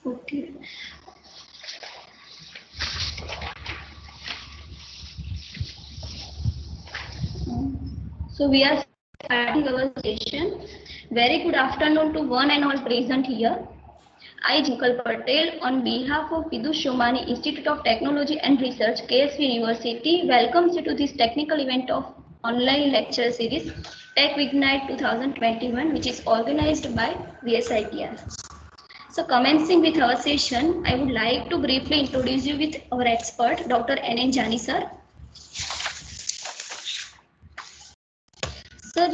Okay. So we are starting our session. Very good afternoon to one and all present here. I, Jinkal Patel, on behalf of Vidush Shomani Institute of Technology and Research, KSV University, welcomes you to this technical event of online lecture series Tech Ignite 2021, which is organized by VSITR. So commencing with our session, I would like to briefly introduce you with our expert, Dr. N.N. Jani sir. Sir,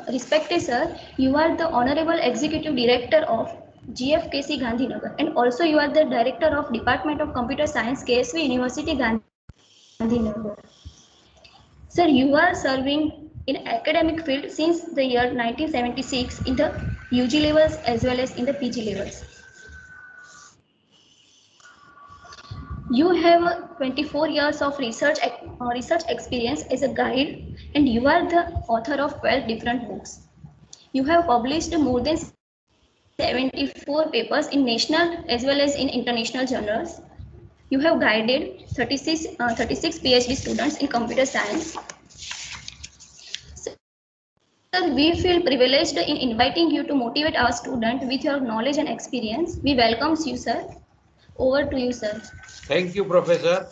respected sir, you are the Honorable Executive Director of GFKC Gandhinagar, and also you are the Director of Department of Computer Science, KSV University Gandhinagar. Sir, you are serving in academic field since the year 1976 in the UG levels as well as in the PG levels. You have 24 years of research experience as a guide, and you are the author of 12 different books. You have published more than 74 papers in national as well as in international journals. You have guided 36 PhD students in computer science. Sir, we feel privileged in inviting you to motivate our students with your knowledge and experience. We welcome you, sir. Over to you, sir. Thank you, Professor.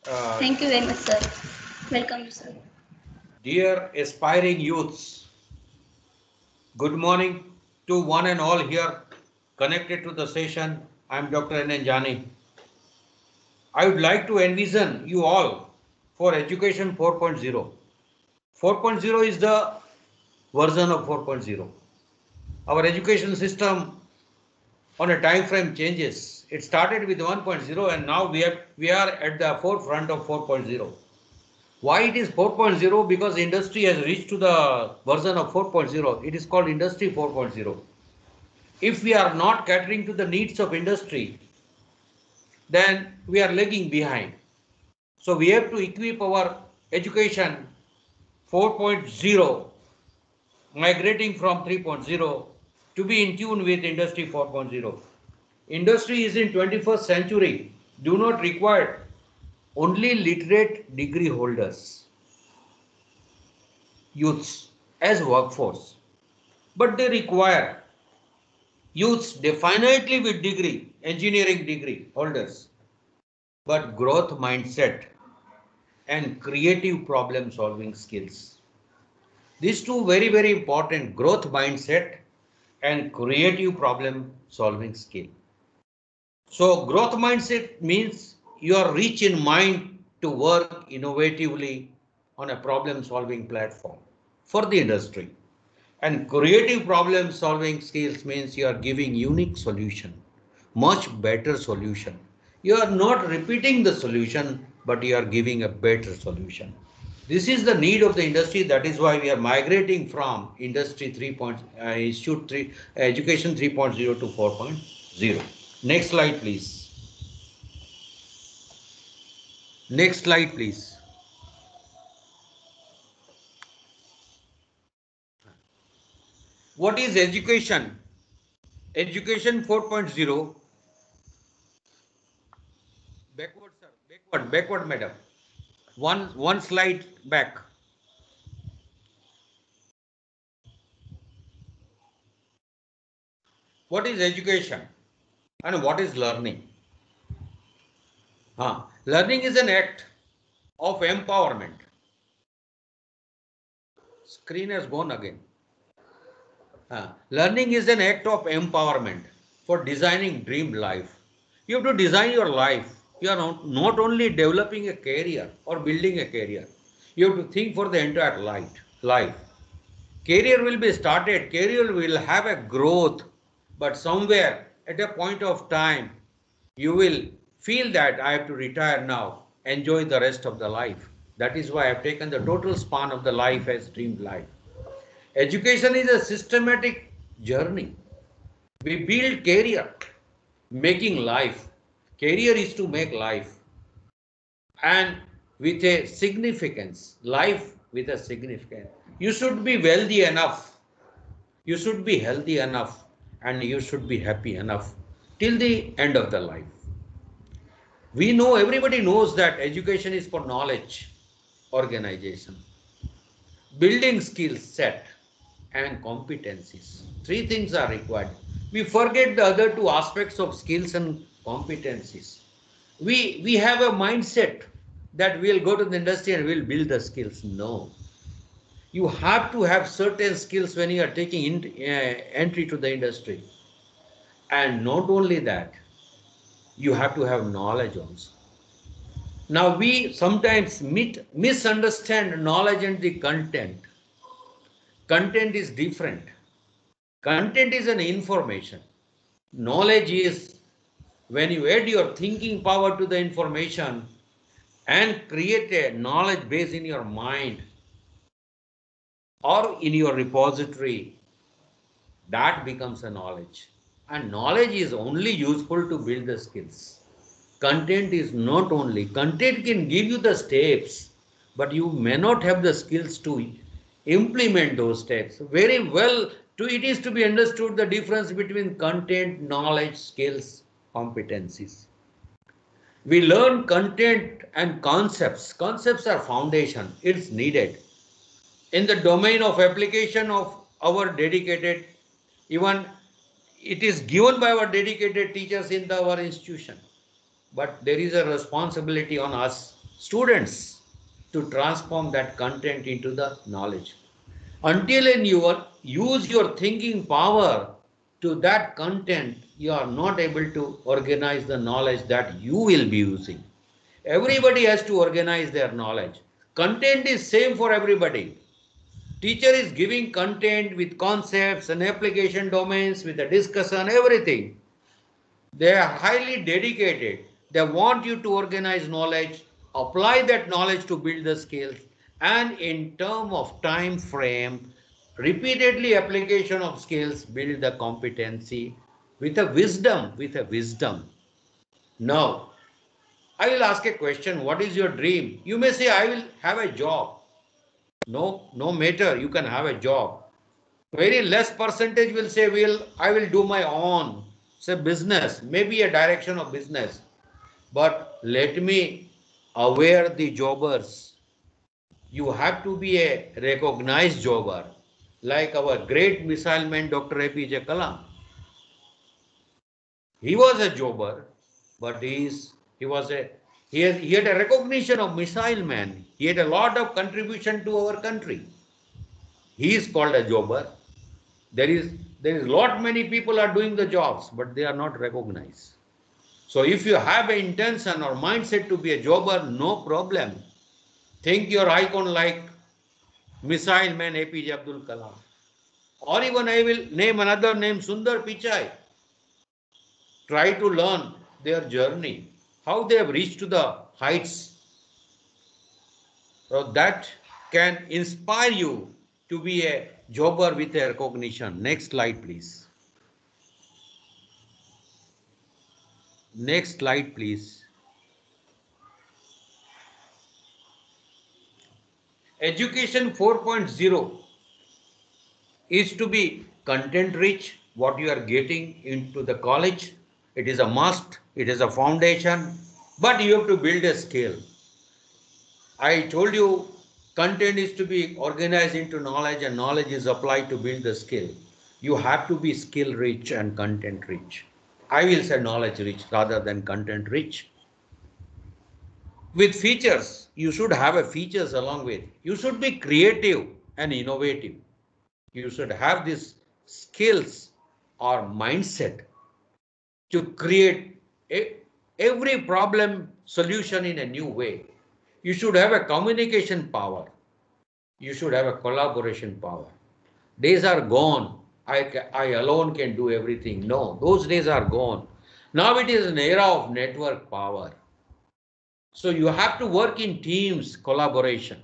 Thank you very much, sir. Welcome you, sir. Dear aspiring youths, good morning to one and all here connected to the session. I am Dr. N.N. Jani. I would like to envision you all for Education 4.0. 4.0 is the version of 4.0. Our education system on a time frame changes. It started with 1.0 and now we are at the forefront of 4.0. Why it is 4.0? Because industry has reached to the version of 4.0. It is called Industry 4.0. If we are not catering to the needs of industry, then we are lagging behind. So we have to equip our education 4.0, migrating from 3.0 to be in tune with Industry 4.0. Industry is in 21st century, do not require only literate degree holders, youths as workforce, but they require youths definitely with degree, engineering degree holders, but growth mindset and creative problem solving skills. These two very, very important, growth mindset and creative problem solving skill. So growth mindset means you are rich in mind to work innovatively on a problem solving platform for the industry. And creative problem solving skills means you are giving unique solution, much better solution. You are not repeating the solution, but you are giving a better solution. This is the need of the industry. That is why we are migrating from industry 3. Institute 3, education 3.0 to 4.0. Next slide, please. Next slide, please. What is education? Education 4.0. Backward, sir. Backward, madam. One slide back. What is education and what is learning? Learning is an act of empowerment. Screen has gone again. Learning is an act of empowerment for designing dream life. You have to design your life. You are not only developing a career or building a career. You have to think for the entire life. Career will be started. Career will have a growth. But somewhere at a point of time, you will feel that I have to retire now. Enjoy the rest of the life. That is why I have taken the total span of the life as dream life. Education is a systematic journey. We build career, making life. Career is to make life. And with a significance, life with a significance. You should be wealthy enough. You should be healthy enough. and you should be happy enough till the end of the life. We know, everybody knows that education is for knowledge, organization, building skill set and competencies. Three things are required. We forget the other two aspects of skills and competencies. We have a mindset that we'll go to the industry and we'll build the skills. No. You have to have certain skills when you are taking entry to the industry. And not only that, you have to have knowledge also. Now we sometimes misunderstand knowledge and the content. Content is different. Content is an information. Knowledge is when you add your thinking power to the information and create a knowledge base in your mind or in your repository, that becomes a knowledge. And knowledge is only useful to build the skills. Content is not only. Content can give you the steps, but you may not have the skills to implement those steps. Very well, it is to be understood the difference between content, knowledge, skills, competencies. We learn content and concepts. Concepts are foundation. It's needed. In the domain of application of our dedicated, even it is given by our dedicated teachers in our institution. But there is a responsibility on us students to transform that content into the knowledge. Until you use your thinking power to that content, you are not able to organize the knowledge that you will be using. Everybody has to organize their knowledge. Content is same for everybody. Teacher is giving content with concepts and application domains, with a discussion, everything. They are highly dedicated. They want you to organize knowledge, apply that knowledge to build the skills, and in term of time frame, repeatedly application of skills, build the competency with a wisdom. Now, I will ask a question. What is your dream? You may say, I will have a job. No matter, you can have a job. Very less percentage will say, I will do my own, say business, maybe a direction of business. But let me aware the jobbers. You have to be a recognized jobber, like our great missile man, Dr. APJ Kalam. He was a jobber, but he had a recognition of missile man. He had a lot of contribution to our country. He is called a jobber. There is lot many people are doing the jobs, but they are not recognized. So if you have an intention or mindset to be a jobber, no problem. Think your icon like missile man APJ Abdul Kalam. Or even I will name another name, Sundar Pichai. Try to learn their journey, how they have reached to the heights. So that can inspire you to be a jobber with a recognition. Next slide, please. Next slide, please. Education 4.0 is to be content rich, what you are getting into the college. It is a must, it is a foundation, but you have to build a skill. I told you content is to be organized into knowledge and knowledge is applied to build the skill. You have to be skill rich and content rich. I will say knowledge rich rather than content rich. With features, you should have a features along with. You should be creative and innovative. You should have these skills or mindset to create every problem solution in a new way. You should have a communication power. You should have a collaboration power. Days are gone. I alone can do everything. No, those days are gone. Now it is an era of network power. So you have to work in teams, collaboration,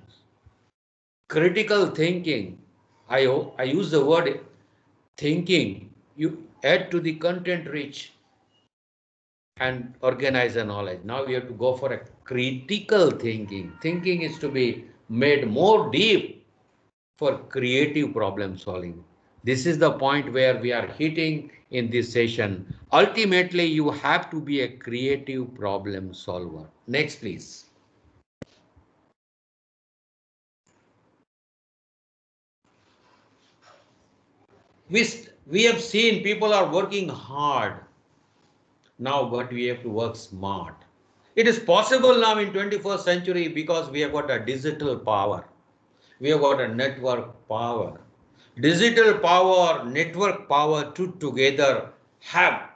critical thinking. I use the word thinking. You add to the content rich and organize the knowledge. Now we have to go for a critical thinking. Thinking is to be made more deep for creative problem solving. This is the point where we are hitting in this session. Ultimately, you have to be a creative problem solver. Next, please. We have seen people are working hard now, but we have to work smart. It is possible now in 21st century because we have got a digital power. We have got a network power. Digital power, network power together have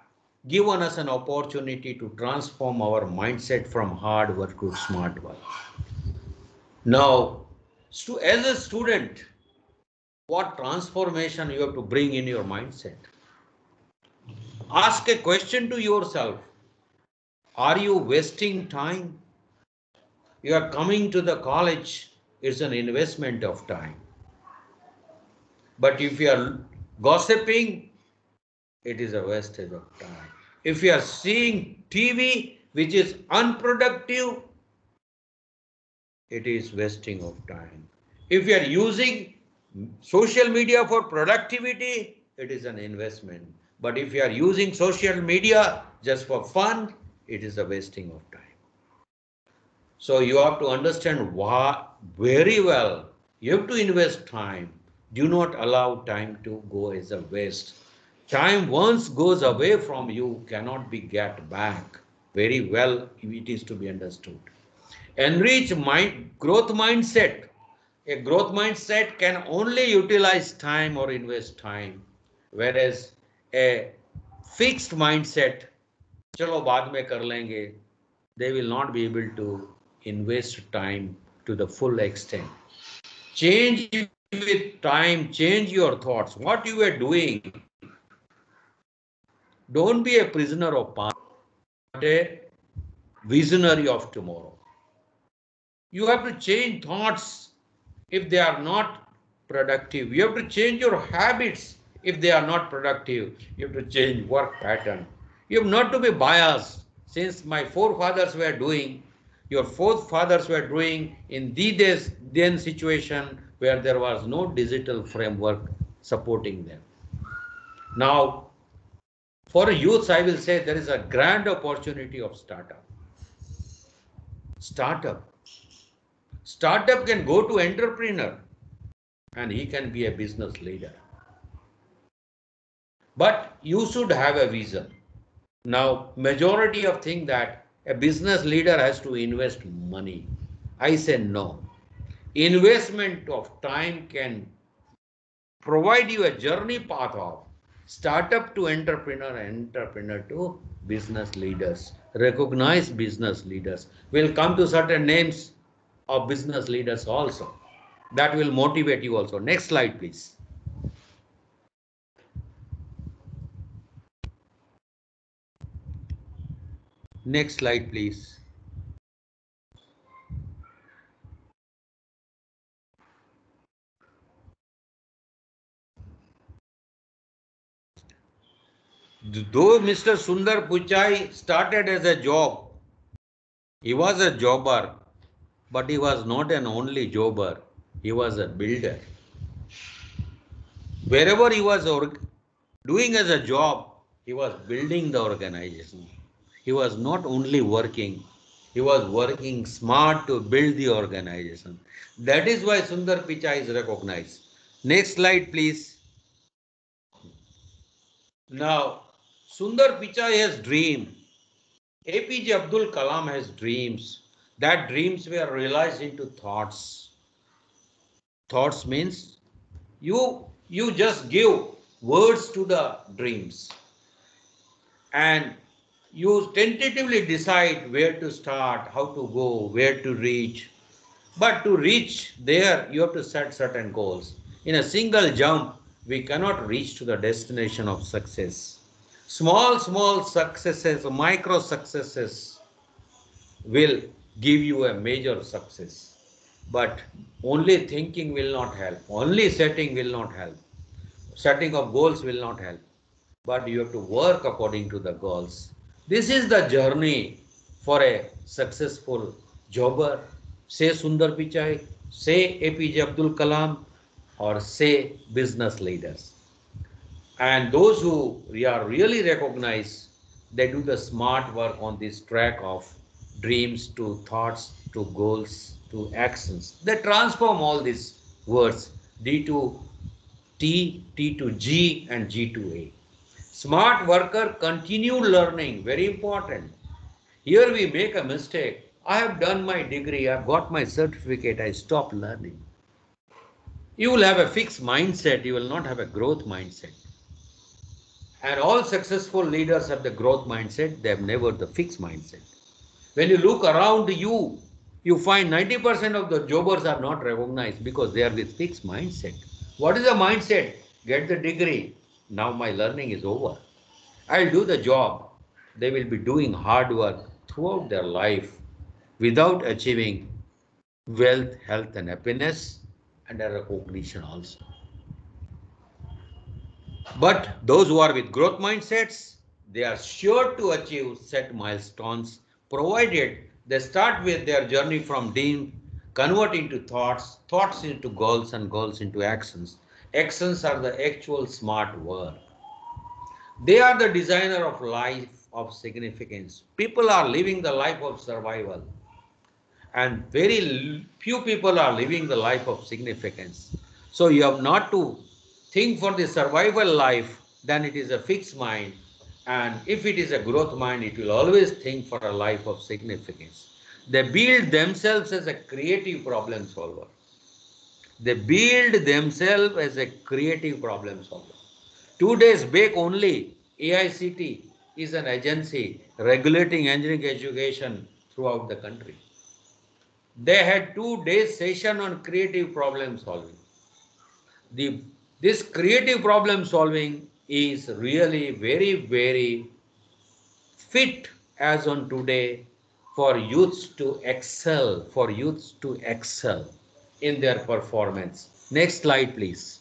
given us an opportunity to transform our mindset from hard work to smart work. Now, as a student, what transformation you have to bring in your mindset? Ask a question to yourself. Are you wasting time? You are coming to the college, it's an investment of time. But if you are gossiping, it is a wastage of time. If you are seeing TV, which is unproductive, it is wasting of time. If you are using social media for productivity, it is an investment. But if you are using social media just for fun, it is a wasting of time. So you have to understand very well. You have to invest time. Do not allow time to go as a waste. Time once goes away from you cannot be get back. Very well, it is to be understood. Enrich growth mindset. A growth mindset can only utilize time or invest time, whereas a fixed mindset, चलो बाद में कर लेंगे, they will not be able to invest time to the full extent. Change with time, change your thoughts. What you are doing, don't be a prisoner of past, but a visionary of tomorrow. You have to change thoughts if they are not productive. You have to change your habits if they are not productive. You have to change work pattern. You have not to be biased. Since my forefathers were doing, your forefathers were doing in the then situation where there was no digital framework supporting them. Now, for youths, I will say there is a grand opportunity of startup. Startup can go to entrepreneur and he can be a business leader. But you should have a vision. Now, majority of think that a business leader has to invest money. I say no. Investment of time can provide you a journey path of startup to entrepreneur, entrepreneur to business leaders. Recognize business leaders. We'll come to certain names of business leaders also. That will motivate you also. Next slide, please. Next slide, please. Though Mr. Sundar Pichai started as a job, he was a jobber, but he was not an only jobber. He was a builder. Wherever he was doing as a job, he was building the organization. He was not only working, he was working smart to build the organization. That is why Sundar Pichai is recognized. Next slide, please. Now, Sundar Pichai has dream. APJ Abdul Kalam has dreams. That dreams were realized into thoughts. Thoughts means you just give words to the dreams and you tentatively decide where to start, how to go, where to reach. But to reach there, you have to set certain goals. In a single jump, we cannot reach to the destination of success. Small successes, micro successes will give you a major success. But only thinking will not help. Only setting will not help. Setting of goals will not help. But you have to work according to the goals. This is the journey for a successful jobber. Say Sundar Pichai, say APJ Abdul Kalam, or say business leaders. And those who are really recognized, they do the smart work on this track of dreams to thoughts to goals to actions. They transform all these words D to T, T to G, and G to A. Smart worker continue learning, very important. Here we make a mistake. I have done my degree, I've got my certificate, I stop learning. You will have a fixed mindset, you will not have a growth mindset. And all successful leaders have the growth mindset, they have never the fixed mindset. When you look around you, you find 90% of the jobbers are not recognized because they are with fixed mindset. What is the mindset? Get the degree. Now my learning is over. I'll do the job. They will be doing hard work throughout their life without achieving wealth, health, and happiness and a recognition also. But those who are with growth mindsets, they are sure to achieve set milestones, provided they start with their journey from dream, convert into thoughts, thoughts into goals, and goals into actions. Actions are the actual smart work. They are the designer of life of significance. People are living the life of survival, and very few people are living the life of significance. So you have not to think for the survival life, then it is a fixed mind. And if it is a growth mind, it will always think for a life of significance. They build themselves as a creative problem solver. They build themselves as a creative problem solver. 2 days back only, AICT is an agency regulating engineering education throughout the country. They had 2 days session on creative problem solving. This creative problem solving is really very fit as on today for youths to excel in their performance. Next slide, please.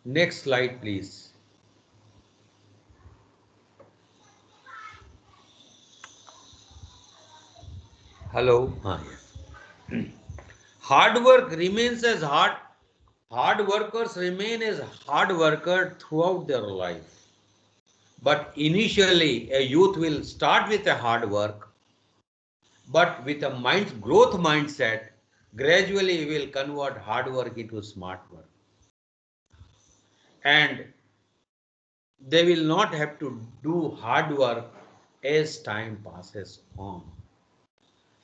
Next slide, please. Hello. Yes. Hard work remains as hard workers remain as hard worker throughout their life. But initially, a youth will start with a hard work, but with a growth mindset, gradually he will convert hard work into smart work. And they will not have to do hard work as time passes on.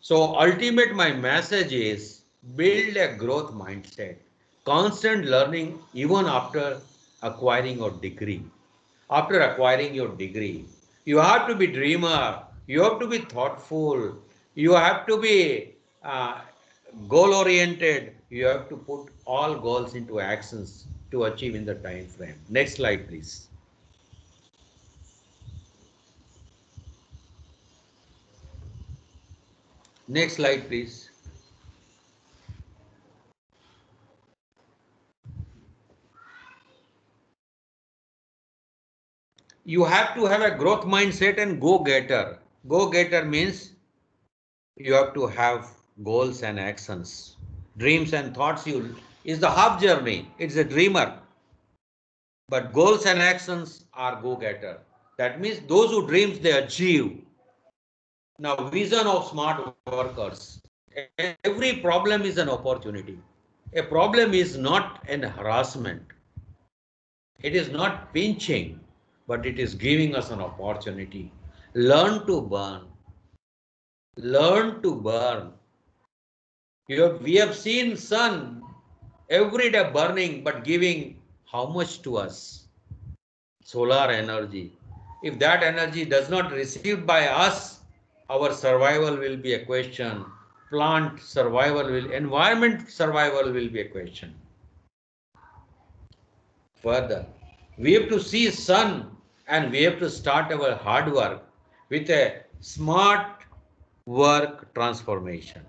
So ultimate my message is build a growth mindset, constant learning even after acquiring your degree. After acquiring your degree, you have to be dreamer, you have to be thoughtful, you have to be goal oriented, you have to put all goals into actions to achieve in the time frame. Next slide, please. Next slide, please. You have to have a growth mindset and go-getter. Go-getter means you have to have goals and actions. Dreams and thoughts is the half journey. It's a dreamer. But goals and actions are go-getter. That means those who dreams they achieve. Now vision of smart workers. Every problem is an opportunity. A problem is not an harassment. It is not pinching, but it is giving us an opportunity. Learn to burn. Learn to burn. We have seen sun every day burning, but giving how much to us? Solar energy. If that energy does not received by us, our survival will be a question. Plant survival will, environment survival will be a question. Further, we have to see sun and we have to start our hard work with a smart work transformation.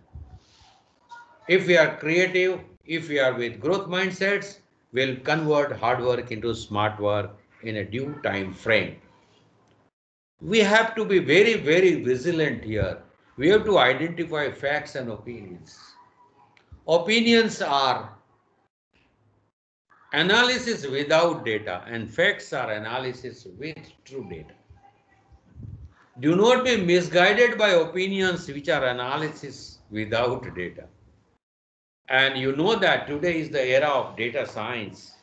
If we are creative, if we are with growth mindsets, we'll convert hard work into smart work in a due time frame. We have to be very vigilant here. We have to identify facts and opinions. Opinions are analysis without data, and facts are analysis with true data. Do not be misguided by opinions which are analysis without data. And you know that today is the era of data science.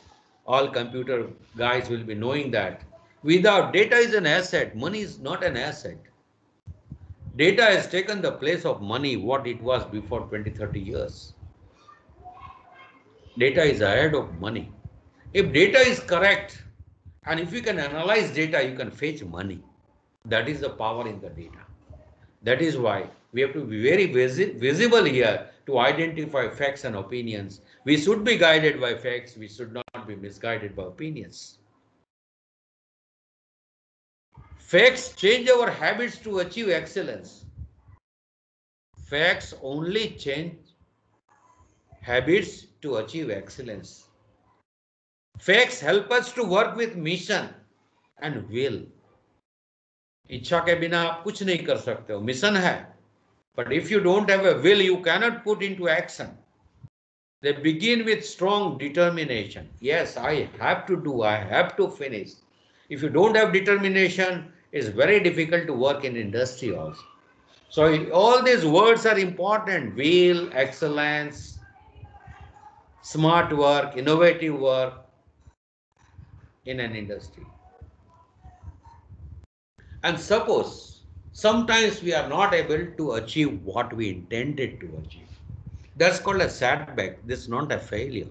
All computer guys will be knowing that. Without data is an asset. Money is not an asset. Data has taken the place of money, what it was before 20, 30 years. Data is ahead of money. If data is correct, and if you can analyze data, you can fetch money. That is the power in the data. That is why we have to be very visible here to identify facts and opinions. We should be guided by facts. We should not be misguided by opinions. Facts change our habits to achieve excellence. Facts only change habits to achieve excellence. Facts help us to work with mission and will. इच्छा के बिना आप कुछ नहीं कर सकते हो. Mission है, but if you don't have a will, you cannot put into action. They begin with strong determination. Yes, I have to do, I have to finish. If you don't have determination, it's very difficult to work in industry also. So all these words are important: will, excellence, smart work, innovative work in an industry. And suppose sometimes we are not able to achieve what we intended to achieve. That's called a setback. This is not a failure.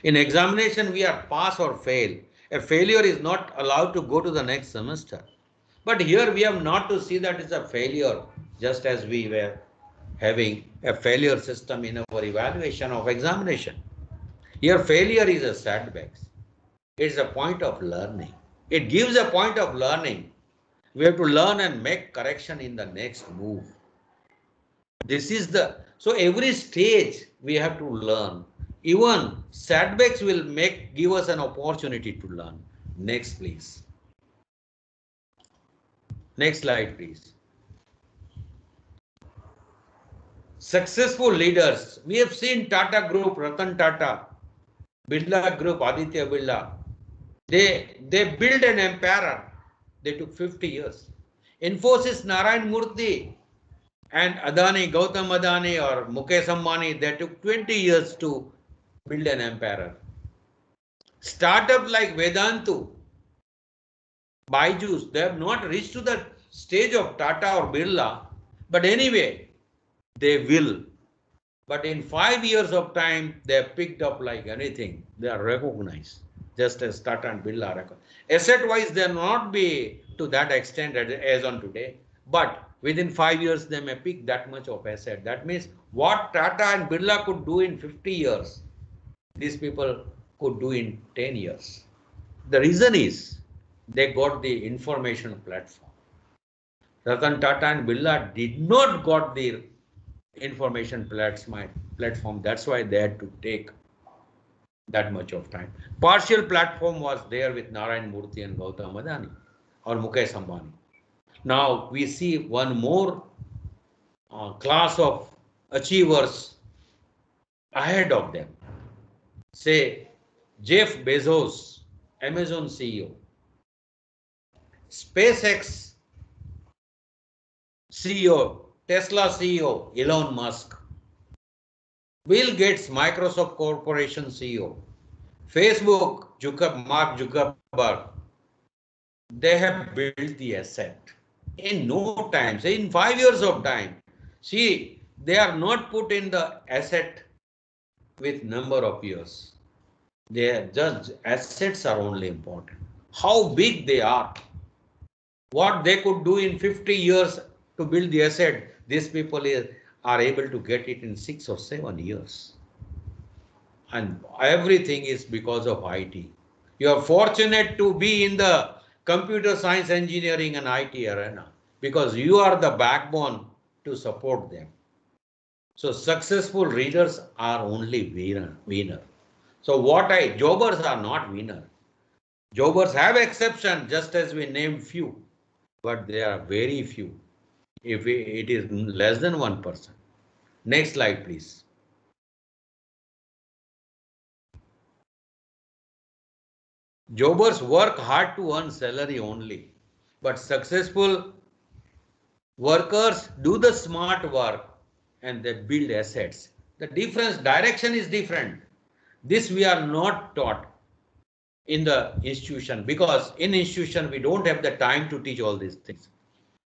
In examination, we are pass or fail. A failure is not allowed to go to the next semester. But here we have not to see that it's a failure, just as we were having a failure system in our evaluation of examination. Here failure is a setback. It's a point of learning. It gives a point of learning. We have to learn and make correction in the next move. This is the, so every stage we have to learn. Even setbacks will give us an opportunity to learn. Next, please. Next slide, please. Successful leaders. We have seen Tata Group, Ratan Tata, Birla Group, Aditya Birla. They built an empire. They took 50 years. Infosys, Narayan Murthy, and Adani, Gautam Adani or Mukesh Ambani, they took 20 years to build an empire. Startup like Vedantu, Byju's, they have not reached to the stage of Tata or Birla, but anyway, they will. But in 5 years of time, they have picked up like anything. They are recognized, just as Tata and Birla are recognized. Asset-wise, they will not be to that extent as on today, but within 5 years, they may pick that much of asset. That means what Tata and Birla could do in 50 years, these people could do in 10 years. The reason is they got the information platform. Ratan Tata and Birla did not got the information platform. That's why they had to take that much of time. Partial platform was there with Narayan Murthy and Gautam Adani or Mukesh Ambani. Now we see one more class of achievers ahead of them. Say Jeff Bezos, Amazon CEO, SpaceX CEO, Tesla CEO, Elon Musk, Bill Gates, Microsoft Corporation CEO, Facebook, Mark Zuckerberg. They have built the asset in no time, say in 5 years of time. See, they are not put in the asset with number of years. They are just assets are only important. How big they are, what they could do in 50 years to build the asset, these people are able to get it in 6 or 7 years. And everything is because of IT. You are fortunate to be in the computer science, engineering and IT arena because you are the backbone to support them. So successful readers are only winner. So jobbers are not winner. Jobbers have exception, just as we named few, but they are very few. If it is less than 1%. Next slide, please. Jobbers work hard to earn salary only, but successful workers do the smart work and they build assets. The difference, direction is different. This we are not taught in the institution, because in institution we don't have the time to teach all these things.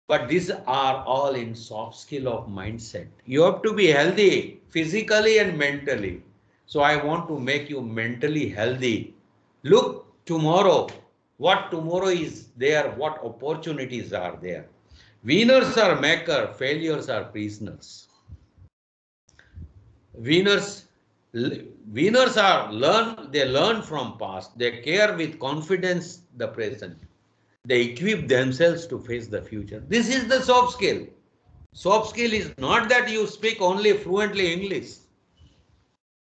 But these are all in soft skill of mindset. You have to be healthy physically and mentally. So I want to make you mentally healthy. Look tomorrow, what tomorrow is there, what opportunities are there. Winners are maker, failures are prisoners. Winners, winners are they learn from past. They care with confidence the present. They equip themselves to face the future. This is the soft skill. Soft skill is not that you speak only fluently English.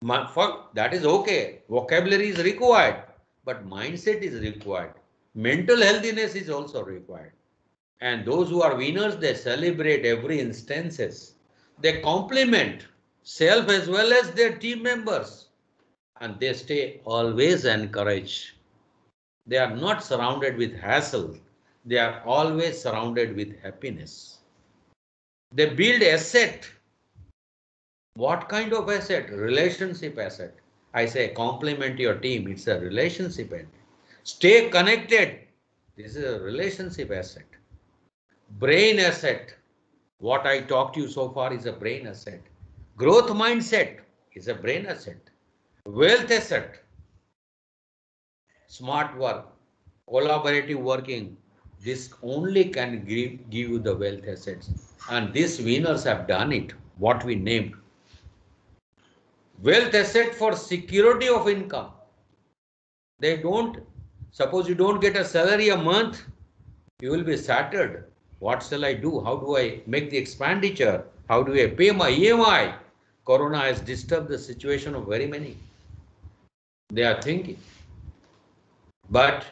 That is okay. Vocabulary is required, but mindset is required. Mental healthiness is also required. And those who are winners, they celebrate every instances. They compliment self as well as their team members. And they stay always encouraged. They are not surrounded with hassle. They are always surrounded with happiness. They build asset. What kind of asset? Relationship asset. I say compliment your team. It's a relationship asset. Stay connected. This is a relationship asset. Brain asset. What I talked to you so far is a brain asset. Growth mindset is a brain asset. Wealth asset. Smart work. Collaborative working. This only can give you the wealth assets. And these winners have done it. What we named. Wealth asset for security of income. They don't, suppose you don't get a salary a month, you will be shattered. What shall I do? How do I make the expenditure? How do I pay my EMI? Corona has disturbed the situation of very many. They are thinking. But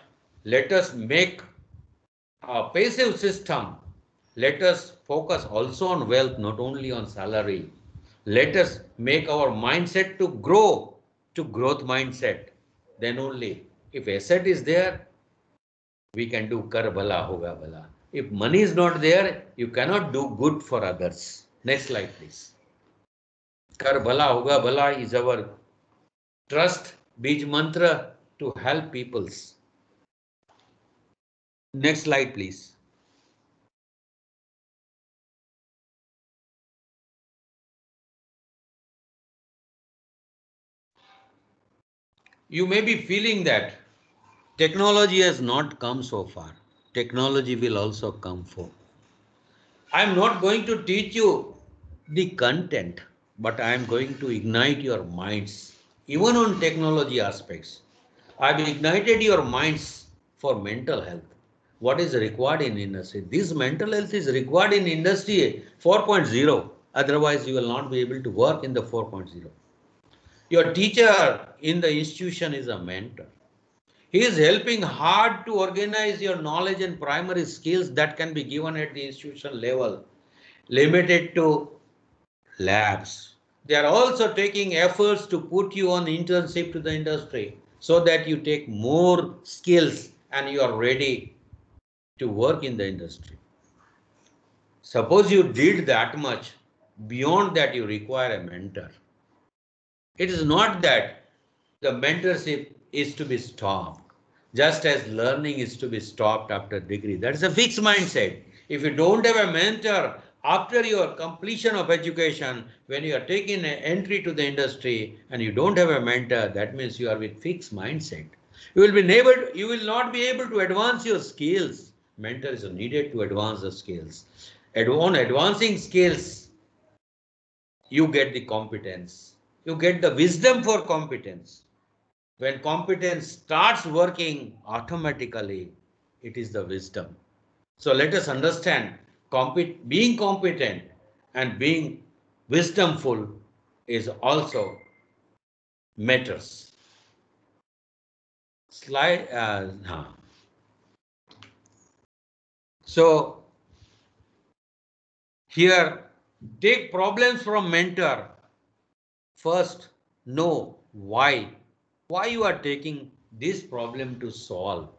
let us make a passive system. Let us focus also on wealth, not only on salary. Let us make our mindset to grow to growth mindset. Then only, if asset is there, we can do kar bhala hoga bhala. If money is not there, you cannot do good for others. Next slide, please. Kar bhala hoga bhala is our trust bij mantra to help peoples. Next slide, please. You may be feeling that technology has not come so far. Technology will also come for. I am not going to teach you the content, but I am going to ignite your minds, even on technology aspects. I have ignited your minds for mental health. What is required in industry? This mental health is required in industry 4.0. Otherwise, you will not be able to work in the 4.0. Your teacher in the institution is a mentor. He is helping hard to organize your knowledge and primary skills that can be given at the institutional level, limited to labs. They are also taking efforts to put you on internship to the industry so that you take more skills and you are ready to work in the industry. Suppose you did that much, beyond that you require a mentor. It is not that the mentorship is to be stopped, just as learning is to be stopped after degree. That is a fixed mindset. If you don't have a mentor after your completion of education, when you are taking an entry to the industry and you don't have a mentor, that means you are with fixed mindset. You will not be able to advance your skills. Mentor is needed to advance the skills. On advancing skills, you get the competence. You get the wisdom for competence. When competence starts working automatically, it is the wisdom. So let us understand, being competent and being wisdomful is also matters. Slide. So here, take problems from mentor. First, know why you are taking this problem to solve?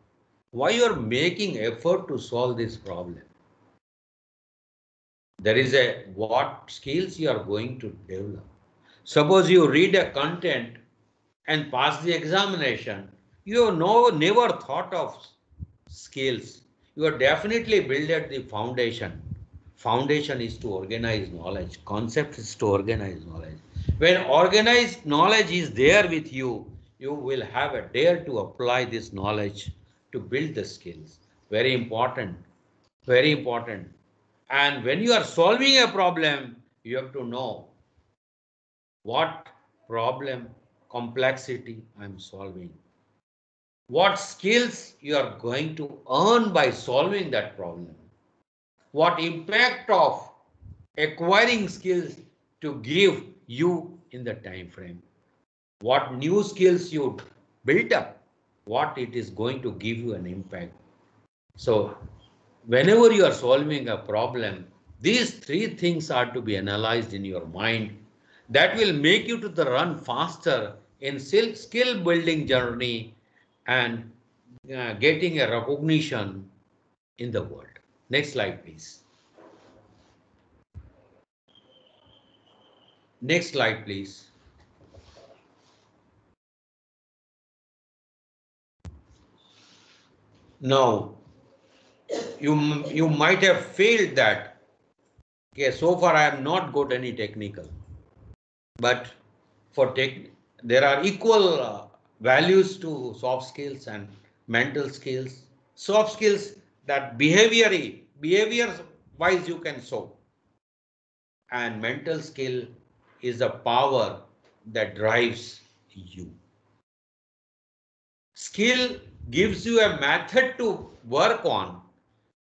Why you are making effort to solve this problem? There is a what skills you are going to develop. Suppose you read a content and pass the examination, you have never thought of skills. You are definitely built at the foundation. Foundation is to organize knowledge. Concept is to organize knowledge. When organized knowledge is there with you, you will have a dare to apply this knowledge to build the skills. Very important. Very important. And when you are solving a problem, you have to know what problem complexity I'm solving. What skills you are going to earn by solving that problem. What impact of acquiring skills to give you in the time frame. What new skills you built up, what it is going to give you an impact. So whenever you are solving a problem, these three things are to be analyzed in your mind. That will make you to the run faster in skill building journey and getting a recognition in the world. Next slide, please. Next slide, please. Now, you might have failed that. Okay, so far I am not got any technical, but for there are equal values to soft skills and mental skills. Soft skills that behavior wise you can show, and mental skill is the power that drives you. Skill gives you a method to work on,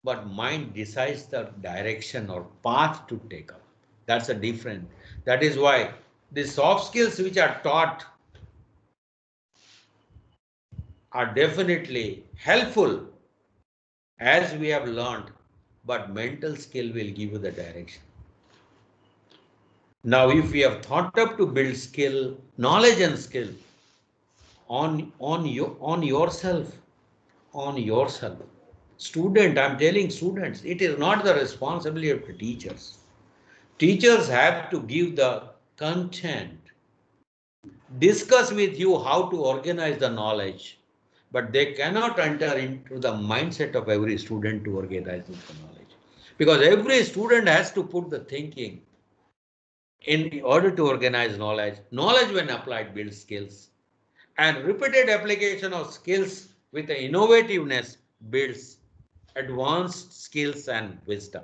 but mind decides the direction or path to take up. That's a different. That is why the soft skills which are taught are definitely helpful as we have learned, but mental skill will give you the direction. Now, if we have thought up to build skill, knowledge and skill on yourself, student, I'm telling students, it is not the responsibility of the teachers. Teachers have to give the content, discuss with you how to organize the knowledge, but they cannot enter into the mindset of every student to organize the knowledge, because every student has to put the thinking in order to organize knowledge. Knowledge when applied builds skills, and repeated application of skills with the innovativeness builds advanced skills and wisdom.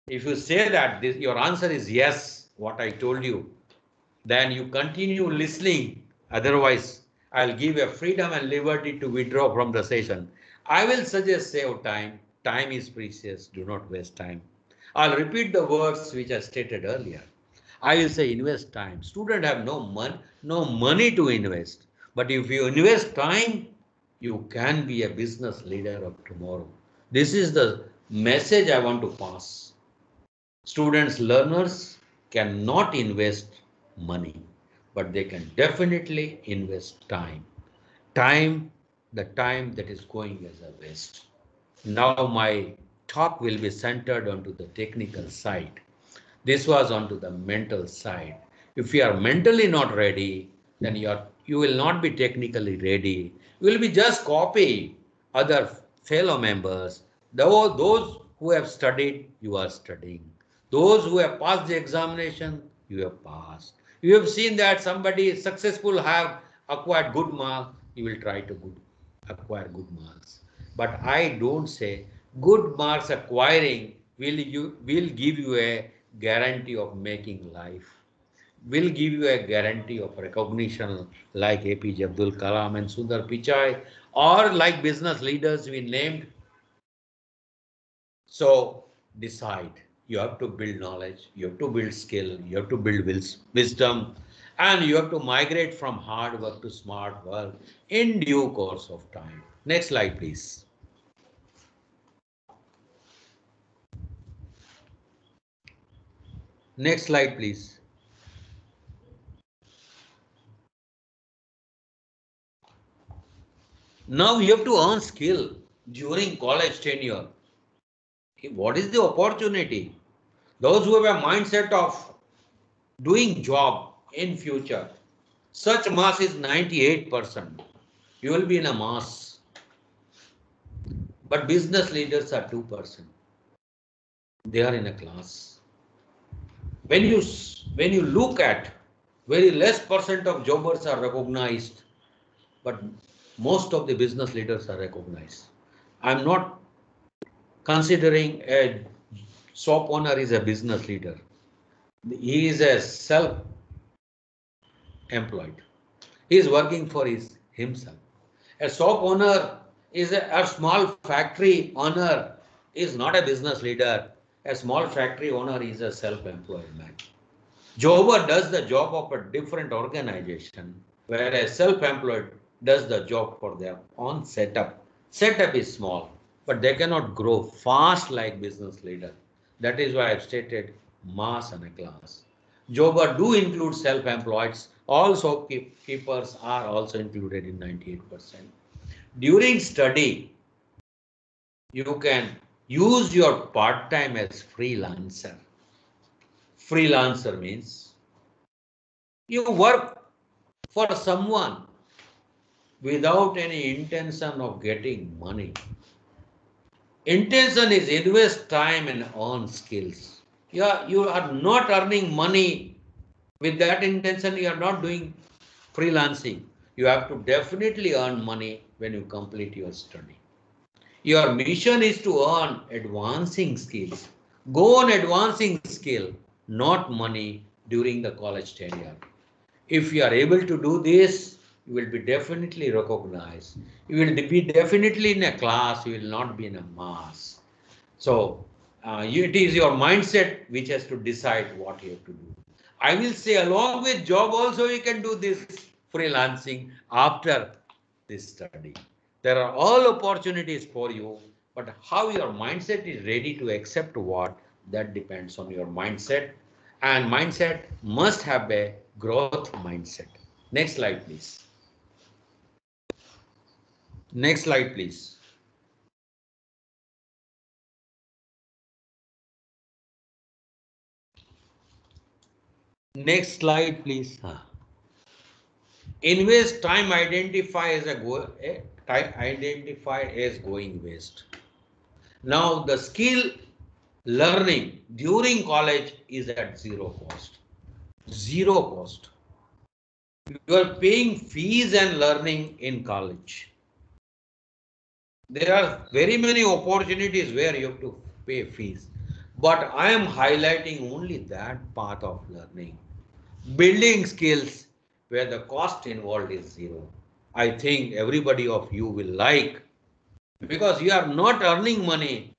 If you say that your answer is yes, what I told you, then you continue listening. Otherwise, I'll give a freedom and liberty to withdraw from the session. I will suggest save time. Time is precious. Do not waste time. I'll repeat the words which I stated earlier. I will say invest time. Students have no money to invest. But if you invest time, you can be a business leader of tomorrow. This is the message I want to pass. Students, learners cannot invest money, but they can definitely invest time. Time, the time that is going as a waste. Now my talk will be centered onto the technical side. This was onto the mental side. If you are mentally not ready, then you will not be technically ready. You will be just copy other fellow members. Those who have studied, you are studying. Those who have passed the examination, you have passed. You have seen that somebody is successful, have acquired good marks, you will try to acquire good marks. But I don't say good marks acquiring will give you a guarantee of making life, will give you a guarantee of recognition like APJ Abdul Kalam and Sundar Pichai, or like business leaders we named. So decide. You have to build knowledge, you have to build skill, you have to build wisdom, and you have to migrate from hard work to smart work in due course of time. Next slide, please. Next slide, please. Now you have to earn skill during college tenure. What is the opportunity? Those who have a mindset of doing job in future, such mass is 98%. You will be in a mass. But business leaders are 2%. They are in a class. When you look at very less percent of jobbers are recognized, but most of the business leaders are recognized. I'm not considering a shop owner is a business leader. He is a self-employed. He is working for himself. A shop owner is a small factory owner is not a business leader. A small factory owner is a self-employed man. Jobber does the job of a different organization, whereas self-employed does the job for their own setup. Setup is small, but they cannot grow fast like business leader. That is why I've stated mass and a class. Jobber do include self-employeds. All shopkeepers are also included in 98%. During study, you can use your part-time as freelancer. Freelancer means you work for someone without any intention of getting money. Intention is invest time and earn skills. You are not earning money with that intention. You are not doing freelancing. You have to definitely earn money when you complete your study. Your mission is to earn advancing skills. Go on advancing skill, not money during the college tenure. If you are able to do this, you will be definitely recognized. You will be definitely in a class, you will not be in a mass. So it is your mindset which has to decide what you have to do. I will say along with job also you can do this freelancing after this study. There are all opportunities for you, but how your mindset is ready to accept what, that depends on your mindset. And mindset must have a growth mindset. Next slide, please. Next slide, please. Next slide, please. Invest time identify as identify as going waste. Now the skill learning during college is at zero cost. Zero cost. You are paying fees and learning in college. There are very many opportunities where you have to pay fees, but I am highlighting only that path of learning. Building skills where the cost involved is zero. I think everybody of you will like, because you are not earning money,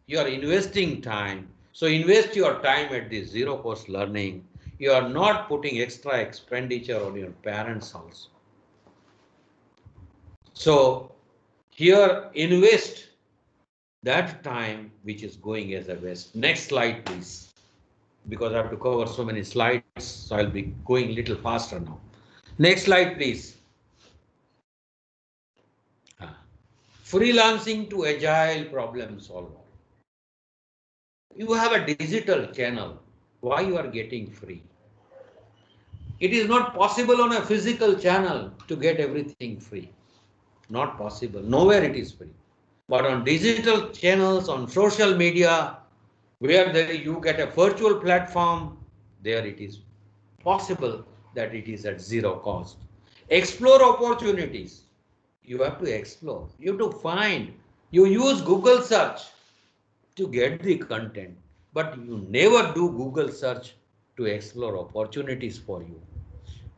you are investing time. So invest your time at this zero cost learning. You are not putting extra expenditure on your parents also. So here invest that time which is going as a waste. Next slide, please. Because I have to cover so many slides, so I'll be going a little faster now. Next slide, please. Freelancing to agile problem solver. You have a digital channel. Why you are getting free? It is not possible on a physical channel to get everything free. Not possible. Nowhere it is free. But on digital channels, on social media, where you get a virtual platform, there it is possible that it is at zero cost. Explore opportunities. You have to explore. You have to find. You use Google search to get the content, but you never do Google search to explore opportunities for you.